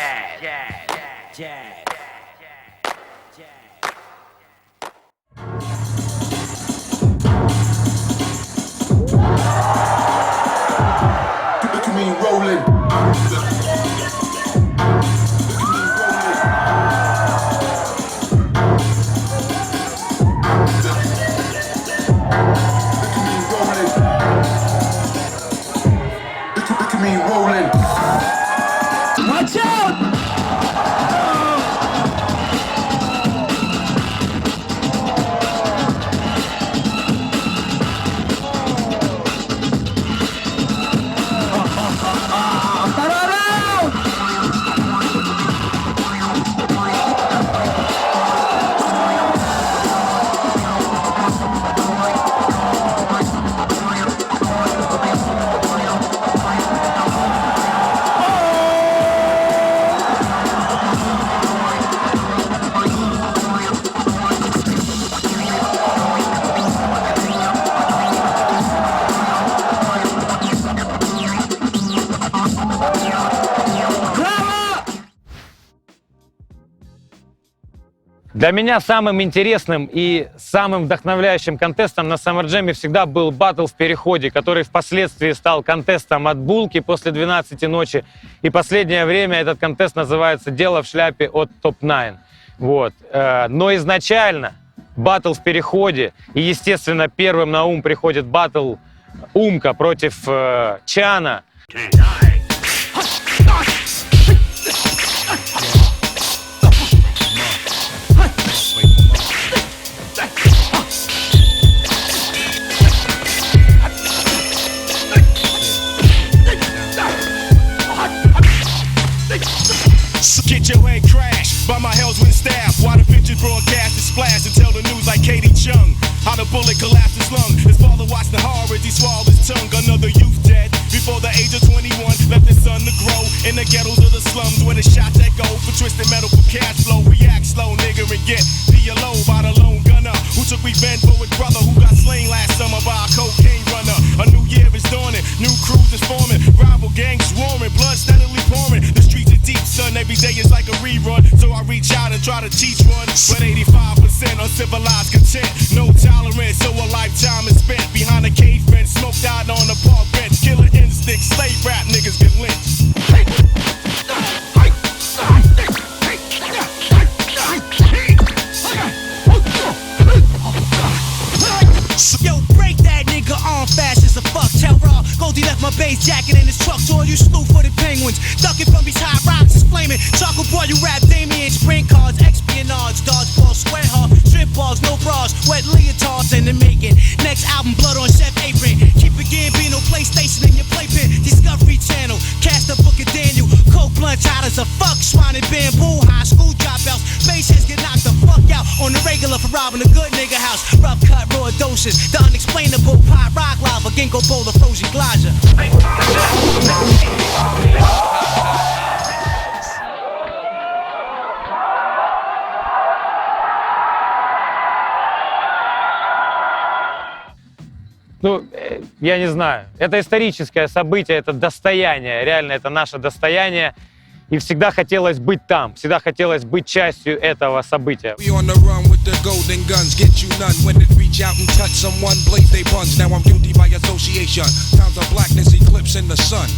Look at me rolling. Look at me rolling. Watch out! Для меня самым интересным и самым вдохновляющим контестом на Summer Jam всегда был баттл в переходе, который впоследствии стал контестом от Булки после 12 ночи. И последнее время этот контест называется «Дело в шляпе» от Top9. Вот. Но изначально баттл в переходе, и, естественно, первым на ум приходит баттл Умка против Чана. bullet collapsed his lung. His father watched the horror as he swallowed his tongue. Another youth dead before the age of 21. Left his son to grow in the ghettos of the slums where the shots echo for twisted metal for cash flow. React slow, nigga, and get PLO by the lone gunner who took revenge for his brother who got slain last summer by a cocaine runner. A new year is dawning, new crews is forming, rival gangs swarming, blood steadily pouring. The streets are deep, son, every day is like a rerun. So I reach out and try to teach one, but 85% uncivilized content. No tolerance, so a lifetime is spent behind a cave fence, smoked out on the park bench. Killer instinct, slave rap niggas get lynched. Yo, break that nigga on fast as a fuck terror. Goldie left my bass jacket in his truck, so all you slew-footed penguins ducking from these high rocks is flaming. Chocolate boy, you rap Damien, sprint cards, espionage, dodgeball, square hard, strip balls, no bras, wet leotards in the making. Next album, blood on chef apron. Keep a Gambino PlayStation in your playpen. Discovery Channel, cast a book of Daniel. Coke blunt hot as a fuck, swine and bamboo. High school dropouts, face heads get knocked the fuck out on the regular for robbing a good nigga house. Rough cut, raw doses, the unexplainable pot rock lava, ginkgo boulder, frozen glaja. Ну, я не знаю. Это историческое событие, это достояние. Реально, это наше достояние. И всегда хотелось быть там, всегда хотелось быть частью этого события. We on the run with the golden guns, get you none. When it reach out and touch someone, blaze they buns. Now I'm guilty by association. Times of blackness eclipse in the sun.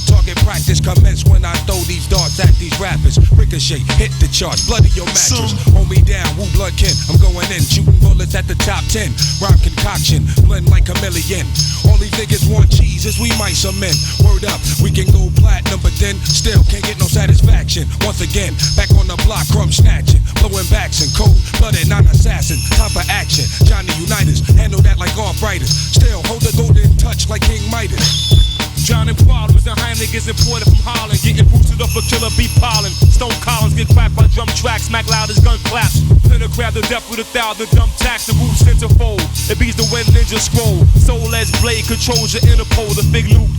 Target practice commence when I throw these darts at these rappers. Ricochet, hit the charts, bloody your mattress. Hold me down, woo blood kin. I'm going in, shooting bullets at the top 10. Rhyme concoction, blend like chameleon. All these niggas want cheese as we might some men. Word up, we can go platinum, but then still can't get no satisfaction. Once again, back on the block, crumb snatching. Blowing backs and cold blooded non-assassin. Time for action, Johnny Unitas. Handle that like arthritis. Still hold the golden touch like King Midas. John and Paul was the Heimlich is imported from Holland. Getting boosted up for killer beat pollen. Stone Collins get cracked by drum tracks. Smack loud as gun claps. Pinner crab the depth with 1,000 dumb tacks. The roof centerfold. It beats the wind ninja scroll. Soul as blade controls your Interpol. The big loop.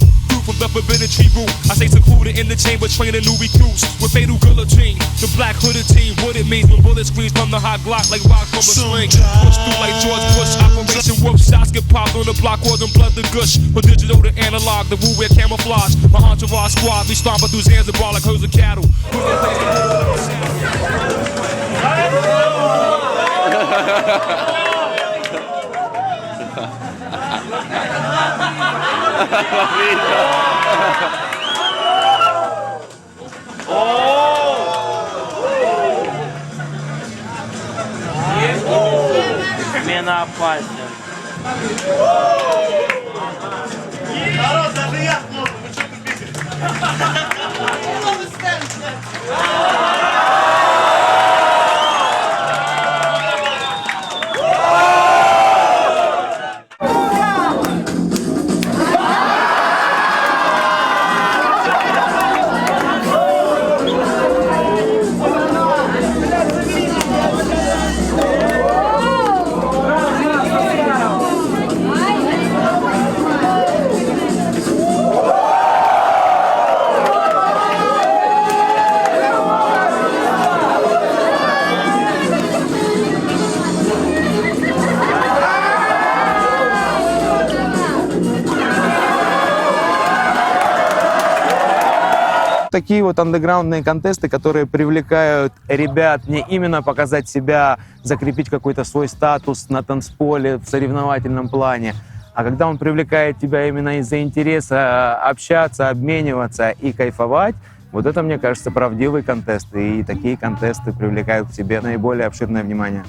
From the forbidden tree root, I stay secluded in the chamber training new recruits with fatal guillotine. The black hooded team, what it means when bullets squeeze from the hot Glock like rock from a sling. Push through like George Bush, Operation Whoop, shots get popped on the block, or them blood the gush. From digital to analog, the woo wear camouflage. My entourage squad, we stomping through Zanzibar like herds of cattle. Смена опасен. Народ, даже я смогу, вы что тут бегаете? Такие вот андеграундные контесты, которые привлекают ребят не именно показать себя, закрепить какой-то свой статус на танцполе в соревновательном плане, а когда он привлекает тебя именно из-за интереса общаться, обмениваться и кайфовать, вот это, мне кажется, правдивый контест. И такие контесты привлекают к себе наиболее обширное внимание.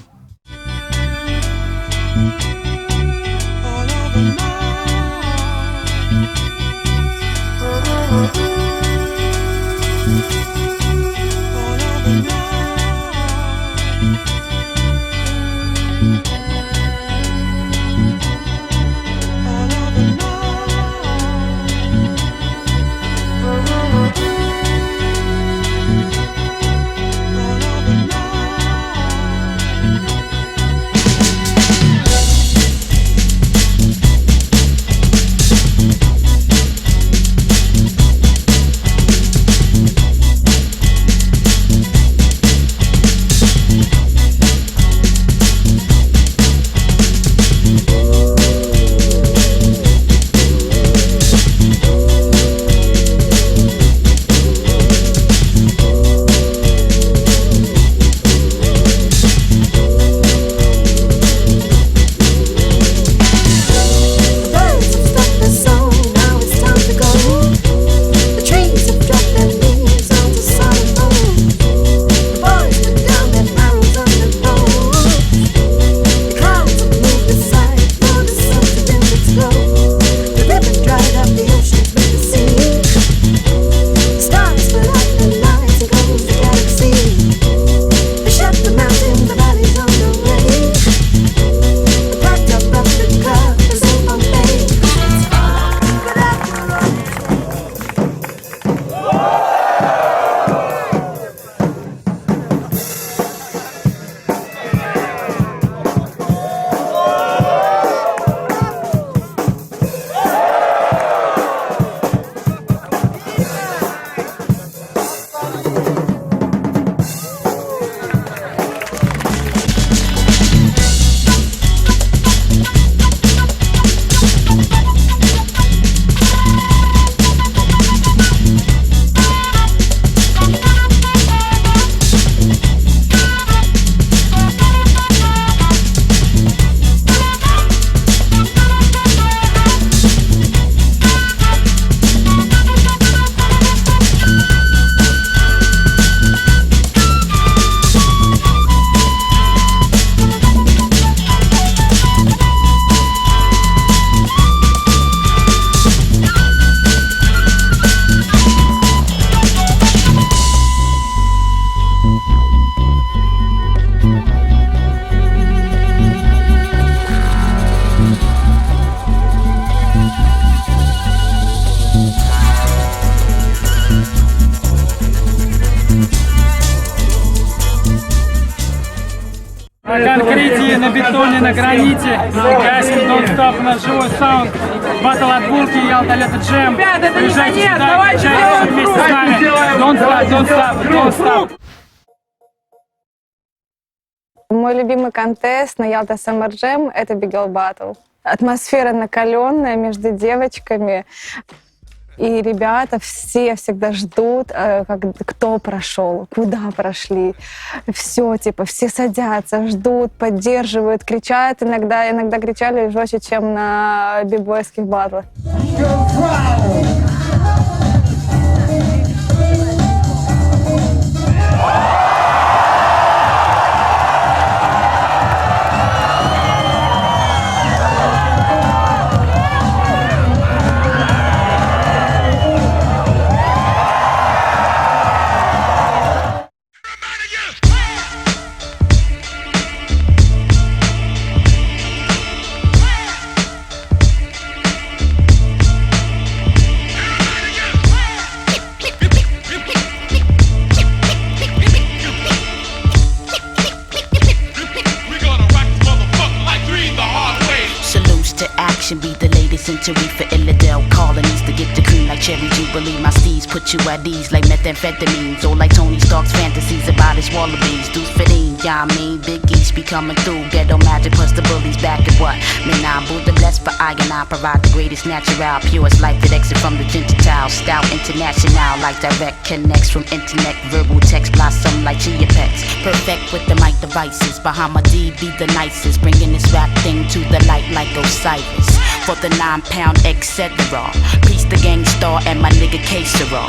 На конкрете, на бетоне, на граните. Гасим нон-стоп, у нас живой саунд. Батл от Булки, Ялта Лето Джем. Приезжайте сюда, качайтесь вместе с нами. Don't stop, don't stop, don't stop. Мой любимый контест на Ялта Summer Jam — это Big Girl Battle. Атмосфера накаленная между девочками. И ребята все всегда ждут, кто прошел, куда прошли. Все, типа, все садятся, ждут, поддерживают, кричат. Иногда кричали жестче, чем на бибойских батлах. Be the latest century for Illidale colonies to get the cream like Cherry Jubilee. My steeds put you at ease like methamphetamines, or like Tony Stark's fantasies about his wallabies. Deuce Fidine, yeah, I mean, Big East be coming through. Ghetto magic plus the bullies back at what? Man, I'm Buddha blessed, but I and I provide the greatest natural, purest life that exit from the Gentile. Stout international, like direct connects from internet, verbal text blossom like chia pets. Perfect with the mic devices. Bahama-D be the nicest, bringing this rap thing to the light like Osiris. For the 9-pound, etc. Peace the gang star and my nigga K-Sera.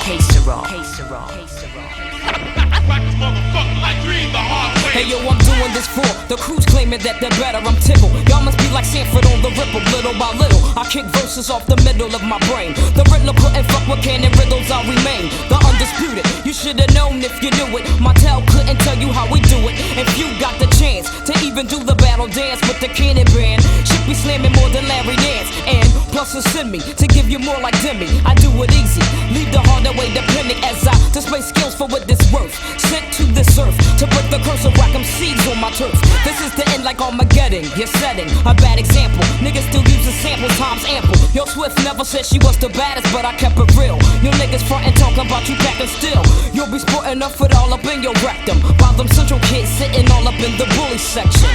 Hey yo, I'm doing this for the crews claiming that they're better, I'm Tibble. Y'all must be like Sanford on the Ripple, little by little. I kick verses off the middle of my brain. The Riddler couldn't fuck with canon riddles, I remain the undisputed. You should've known if you knew it. My tell couldn't tell you how we do it. If you got the chance to even do the battle dance with the cannon band, should be slamming more than Larry Nance. And plus send me to give you more like Demi. I do it easy, leave the hard away depending as I display skills for what it's worth. Sent to this earth to break the curse of whack 'em seeds on my turf. This is the end like Armageddon. You're setting a bad example. Niggas still using samples, times ample. Yo, Swift never said she was the baddest, but I kept it real. Yo, niggas frontin' talking about you packing still. You'll be sporting up it all up in your rectum, while them central kids sitting all up in the bully section.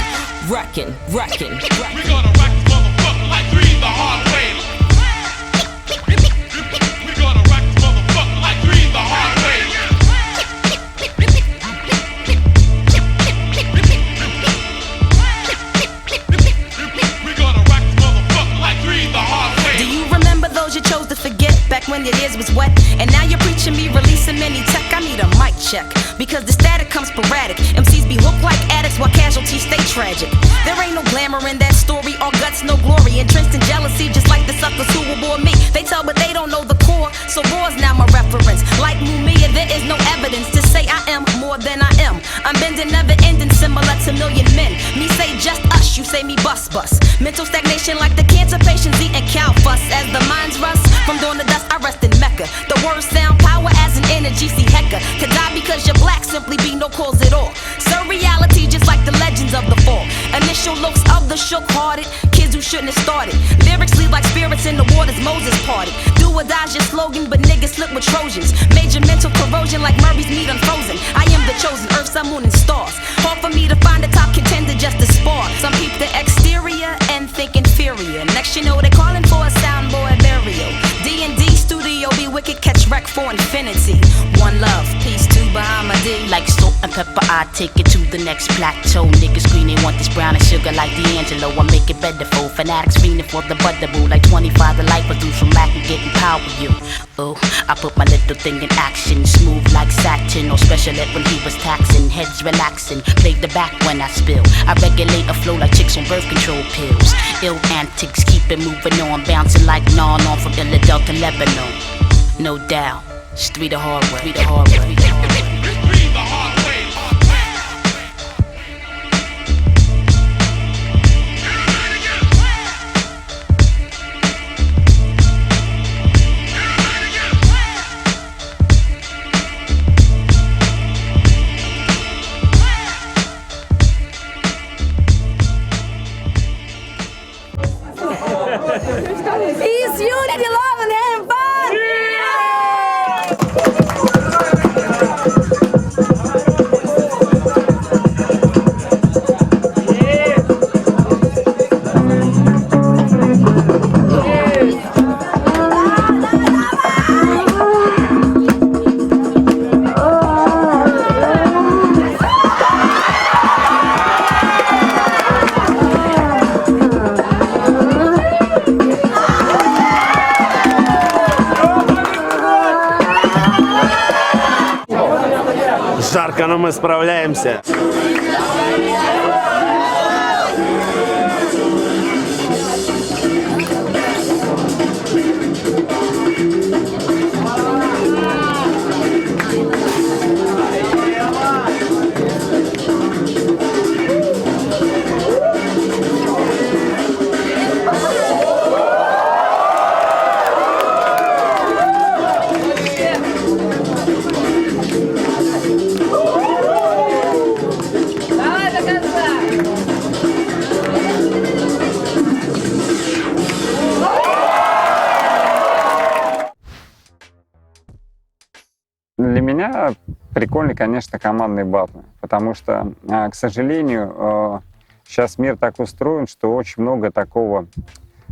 Wrecking. We gonna wreck this motherfucker like three the hard way. We gonna wreck this motherfucker like three the hard way. Do you remember those you chose to forget back when your ears was wet? And now you're preaching me releasing many tech. I need a mic check because the static comes sporadic. MCs be hooked like addicts while casualties stay tragic. There ain't no glamour in that story, all guts, no glory. Entrenched in jealousy, just like the suckers who will bore me. They tell, but they don't know the core. So war's now my reference. Like Mumia, there is no evidence to say I am more than I am. I'm bending, never ending, similar to million men. Me say just us, you say me bust. Mental stagnation like the cancer patients eating cow fuss. As the minds rust from dawn to dusk, I rest in Mecca. The words sound power as an energy, see Hecka. To die because you're black simply be no cause at all. Surreality just like the legends of the fall. Initial looks of the shook-hearted kids who shouldn't have started. Lyrics leave like spirits in the waters Moses parted. Do or die's your slogan, but niggas slip with Trojans. Major mental corrosion like Murray's meat unfrozen. I am the chosen, earth, sun, moon, and stars. Hard for me to find a top contender just to spar. Some peep the exterior and think inferior. Next you know they calling for a soundboy burial. D&D studio be wicked, catch wreck for infinity. One love, peace to Bahama-D. Like salt and pepper, I take it to the next plateau. Niggas green, they want this brown and sugar like D'Angelo. I make it better for fanatics fiending for the butterboo. Like 25 the life produce from lack of getting power you. Oh, I put my little thing in action. Smooth like satin or special ed when he was taxing. Heads relaxing, played the back when I spill. I regulate a flow like chicks on birth control pills. Ill antics, keep it moving on. Bouncing like non on from Illidale to Lebanon. No doubt, it's three the hard way. Peace, unity, love, and having fun! Жарко, но мы справляемся. Давай до конца! Для меня прикольно, конечно, командные батлы, потому что, к сожалению, сейчас мир так устроен, что очень много такого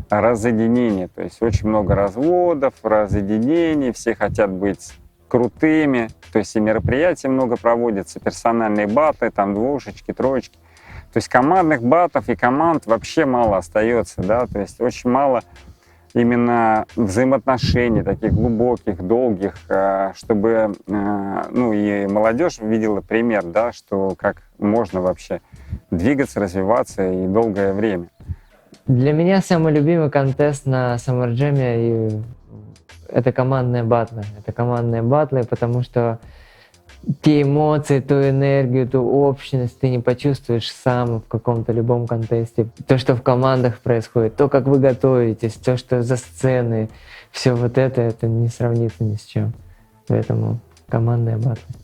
разъединения, то есть очень много разводов, разъединений, все хотят быть крутыми, то есть и мероприятий много проводятся, персональные батлы, там двушечки, троечки. То есть командных батлов и команд вообще мало остается, да, то есть очень мало именно взаимоотношений таких глубоких, долгих, чтобы, ну, и молодежь видела пример, да, что как можно вообще двигаться, развиваться и долгое время. Для меня самый любимый контест на Summer Jam это командные батлы. Это командные батлы, потому что те эмоции, ту энергию, ту общность ты не почувствуешь сам в каком-то любом контесте. То, что в командах происходит, то, как вы готовитесь, то, что за сценой, все вот это не сравнится ни с чем. Поэтому командные батлы.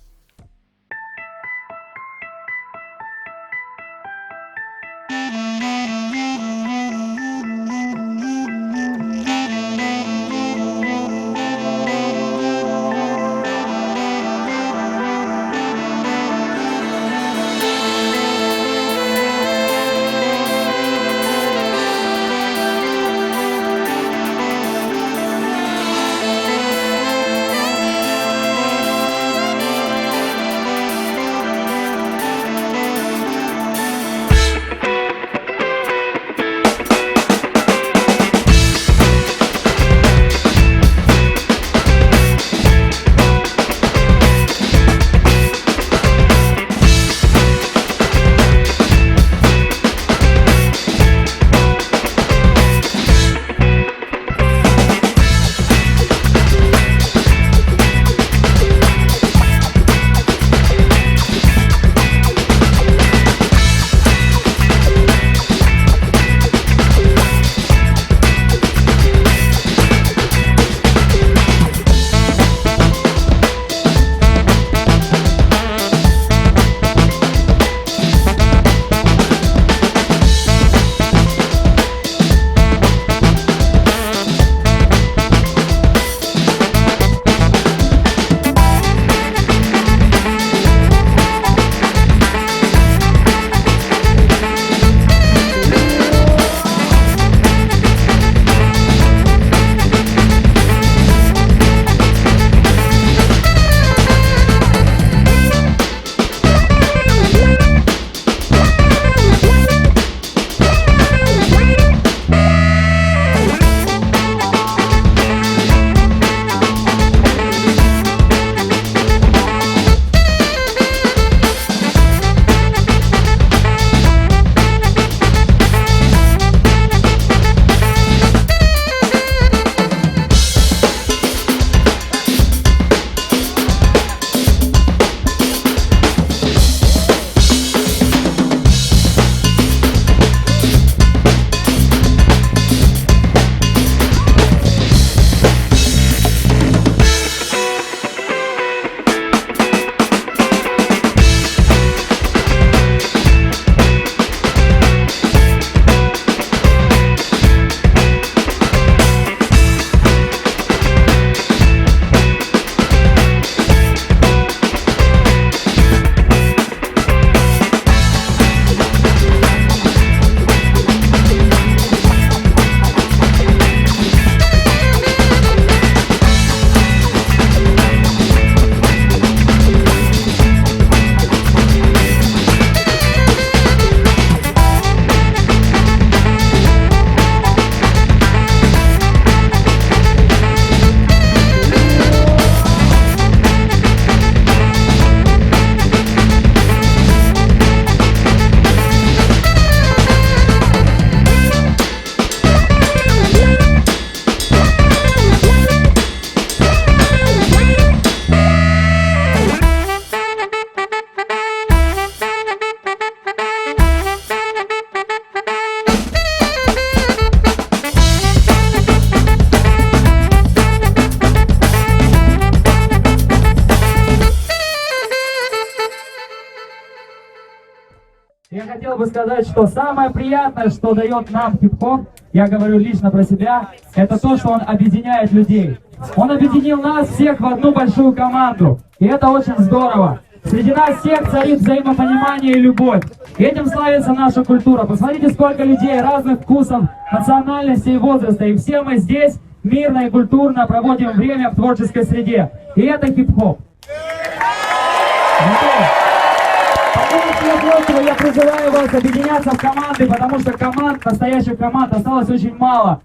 бы сказать, что самое приятное, что дает нам хип-хоп, я говорю лично про себя, это то, что он объединяет людей. Он объединил нас всех в одну большую команду, и это очень здорово. Среди нас всех царит взаимопонимание и любовь. И этим славится наша культура. Посмотрите, сколько людей разных вкусов, национальностей и возраста. И все мы здесь мирно и культурно проводим время в творческой среде. И это хип-хоп. Поэтому я призываю вас объединяться в команды, потому что команд, настоящих команд, осталось очень мало.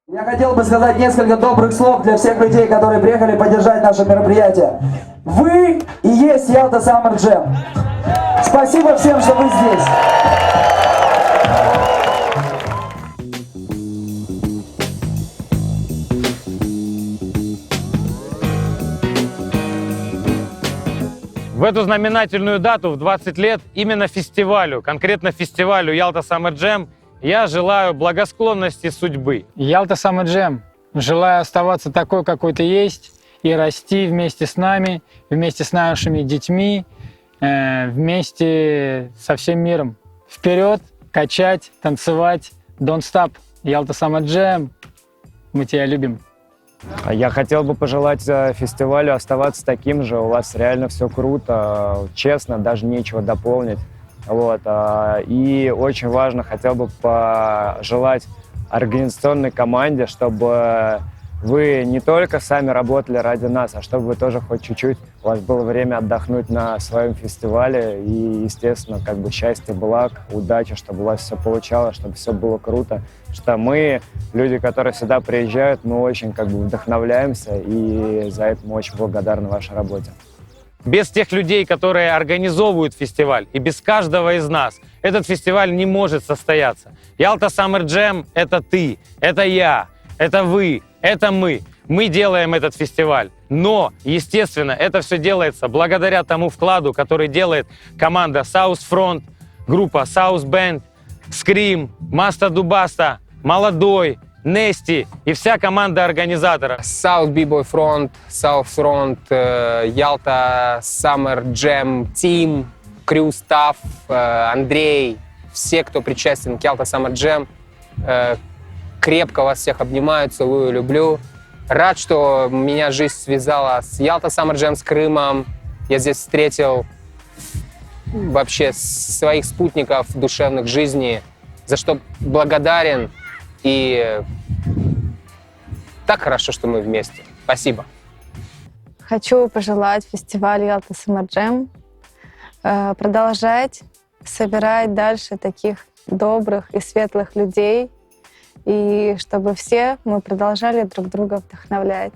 Я хотел бы сказать несколько добрых слов для всех людей, которые приехали поддержать наше мероприятие. Вы и есть Ялта Summer Jam. Спасибо всем, что вы здесь. В эту знаменательную дату, в 20 лет, именно фестивалю, конкретно фестивалю Ялта Summer Jam, я желаю благосклонности судьбы. Ялта Summer Jam. Желаю оставаться такой, какой ты есть, и расти вместе с нами, вместе с нашими детьми, вместе со всем миром. Вперед, качать, танцевать. Don't stop. Ялта Summer Jam. Мы тебя любим. Я хотел бы пожелать фестивалю оставаться таким же. У вас реально все круто, честно, даже нечего дополнить. Вот. И очень важно, хотел бы пожелать организационной команде, чтобы вы не только сами работали ради нас, а чтобы вы тоже хоть чуть-чуть, у вас было время отдохнуть на своем фестивале. И, естественно, как бы счастья, благ, удачи, чтобы у вас все получалось, чтобы все было круто. Что мы, люди, которые сюда приезжают, мы очень как бы вдохновляемся, и за это мы очень благодарны вашей работе. Без тех людей, которые организовывают фестиваль, и без каждого из нас этот фестиваль не может состояться. Ялта Summer Jam — это ты, это я, это вы, это мы. Мы делаем этот фестиваль. Но, естественно, это все делается благодаря тому вкладу, который делает команда South Front, группа South Band, Scream, Маста Дубаста, Молодой, Нести и вся команда организатора. South B-Boy Front, South Front, Ялта Summer Jam Team, Crew Staff, Андрей, все, кто причастен к Ялта Summer Jam. Крепко вас всех обнимаю, целую, люблю. Рад, что меня жизнь связала с Ялта Summer Jam, с Крымом. Я здесь встретил вообще своих спутников душевных жизни, за что благодарен. И так хорошо, что мы вместе. Спасибо. Хочу пожелать фестивалю Ялта Summer Jam продолжать собирать дальше таких добрых и светлых людей и чтобы все мы продолжали друг друга вдохновлять.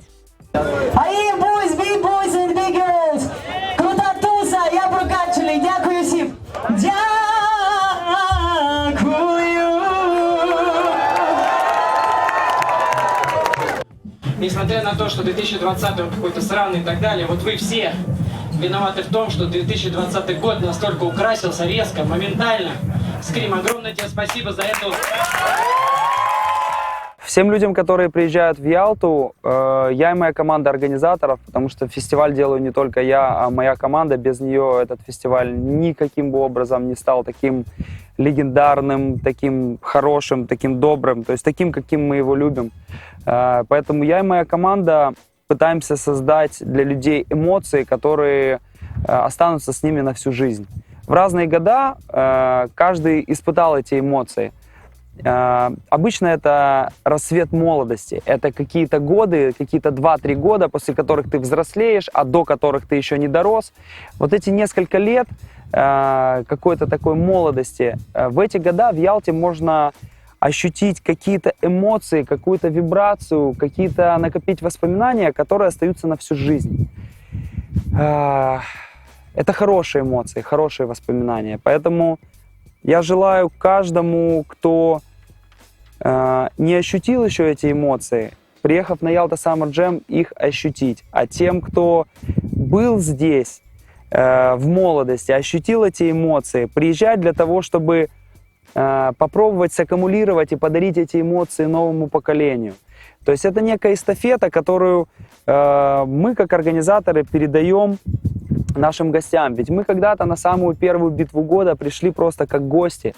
Ай, boys, big boys and big girls! Крута туса, я прокачали, дякую всім! Дякую! Несмотря на то, что 2020 он какой-то сраный и так далее, вот вы все виноваты в том, что 2020 год настолько украсился резко, моментально. Скрим, огромное тебе спасибо за это. Всем людям, которые приезжают в Ялту, я и моя команда организаторов, потому что фестиваль делаю не только я, а моя команда. Без нее этот фестиваль никаким бы образом не стал таким легендарным, таким хорошим, таким добрым, то есть таким, каким мы его любим. Поэтому я и моя команда пытаемся создать для людей эмоции, которые останутся с ними на всю жизнь. В разные года каждый испытал эти эмоции. Обычно это рассвет молодости. Это какие-то годы, какие-то 2-3 года, после которых ты взрослеешь, а до которых ты еще не дорос. Вот эти несколько лет какой-то такой молодости, в эти года в Ялте можно ощутить какие-то эмоции, какую-то вибрацию, какие-то накопить воспоминания, которые остаются на всю жизнь. Это хорошие эмоции, хорошие воспоминания. Поэтому я желаю каждому, кто не ощутил еще эти эмоции, приехав на Ялта Summer Jam, их ощутить. А тем, кто был здесь в молодости, ощутил эти эмоции, приезжать для того, чтобы попробовать саккумулировать и подарить эти эмоции новому поколению. То есть это некая эстафета, которую мы, как организаторы, передаем нашим гостям. Ведь мы когда-то на самую первую битву года пришли просто как гости.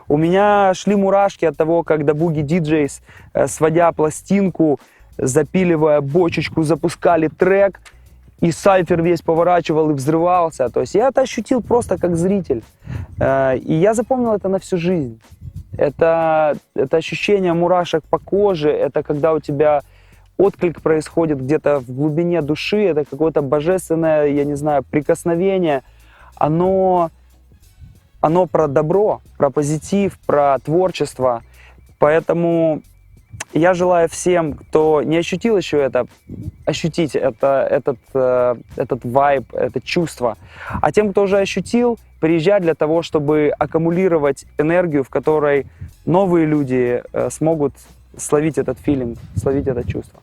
У меня шли мурашки от того, когда Boogie DJs, сводя пластинку, запиливая бочечку, запускали трек, и сайфер весь поворачивал и взрывался. То есть я это ощутил просто как зритель. И я запомнил это на всю жизнь. Это ощущение мурашек по коже, это когда у тебя отклик происходит где-то в глубине души, это какое-то божественное, я не знаю, прикосновение. Оно про добро, про позитив, про творчество. Поэтому я желаю всем, кто не ощутил еще это, ощутить этот вайб, это чувство. А тем, кто уже ощутил, приезжать для того, чтобы аккумулировать энергию, в которой новые люди смогут словить этот филинг, словить это чувство.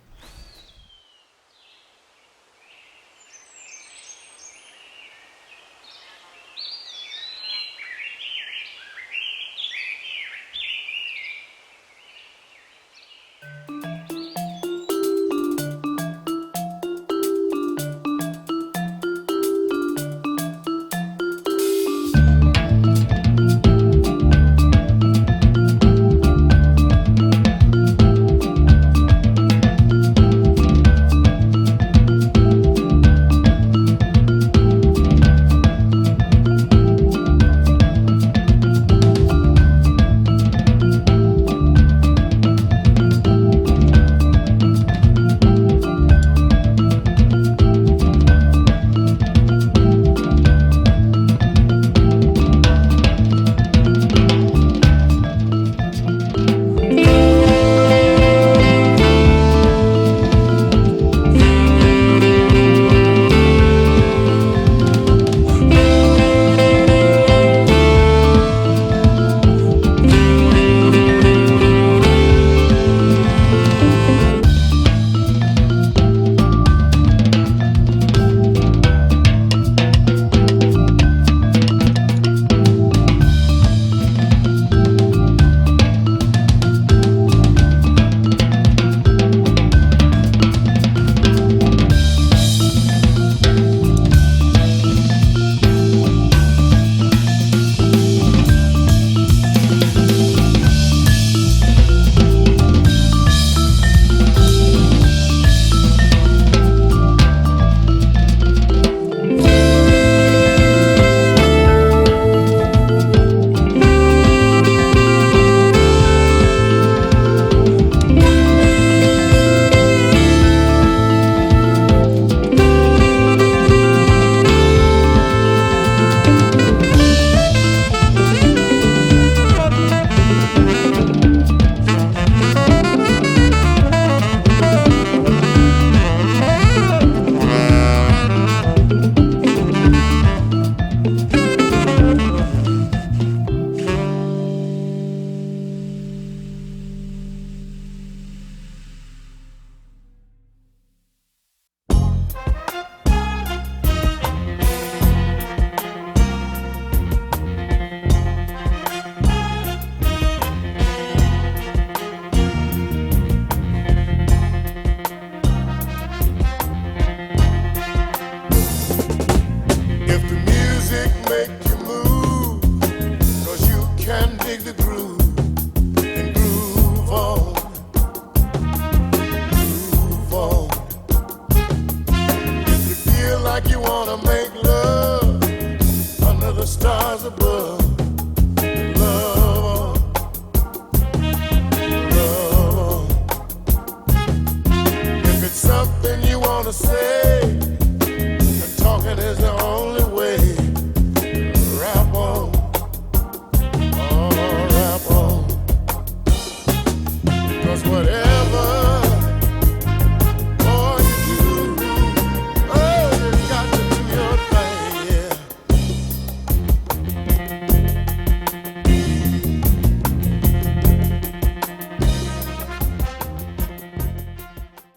wanna make love under the stars above. Love on, love on. If it's something you wanna say,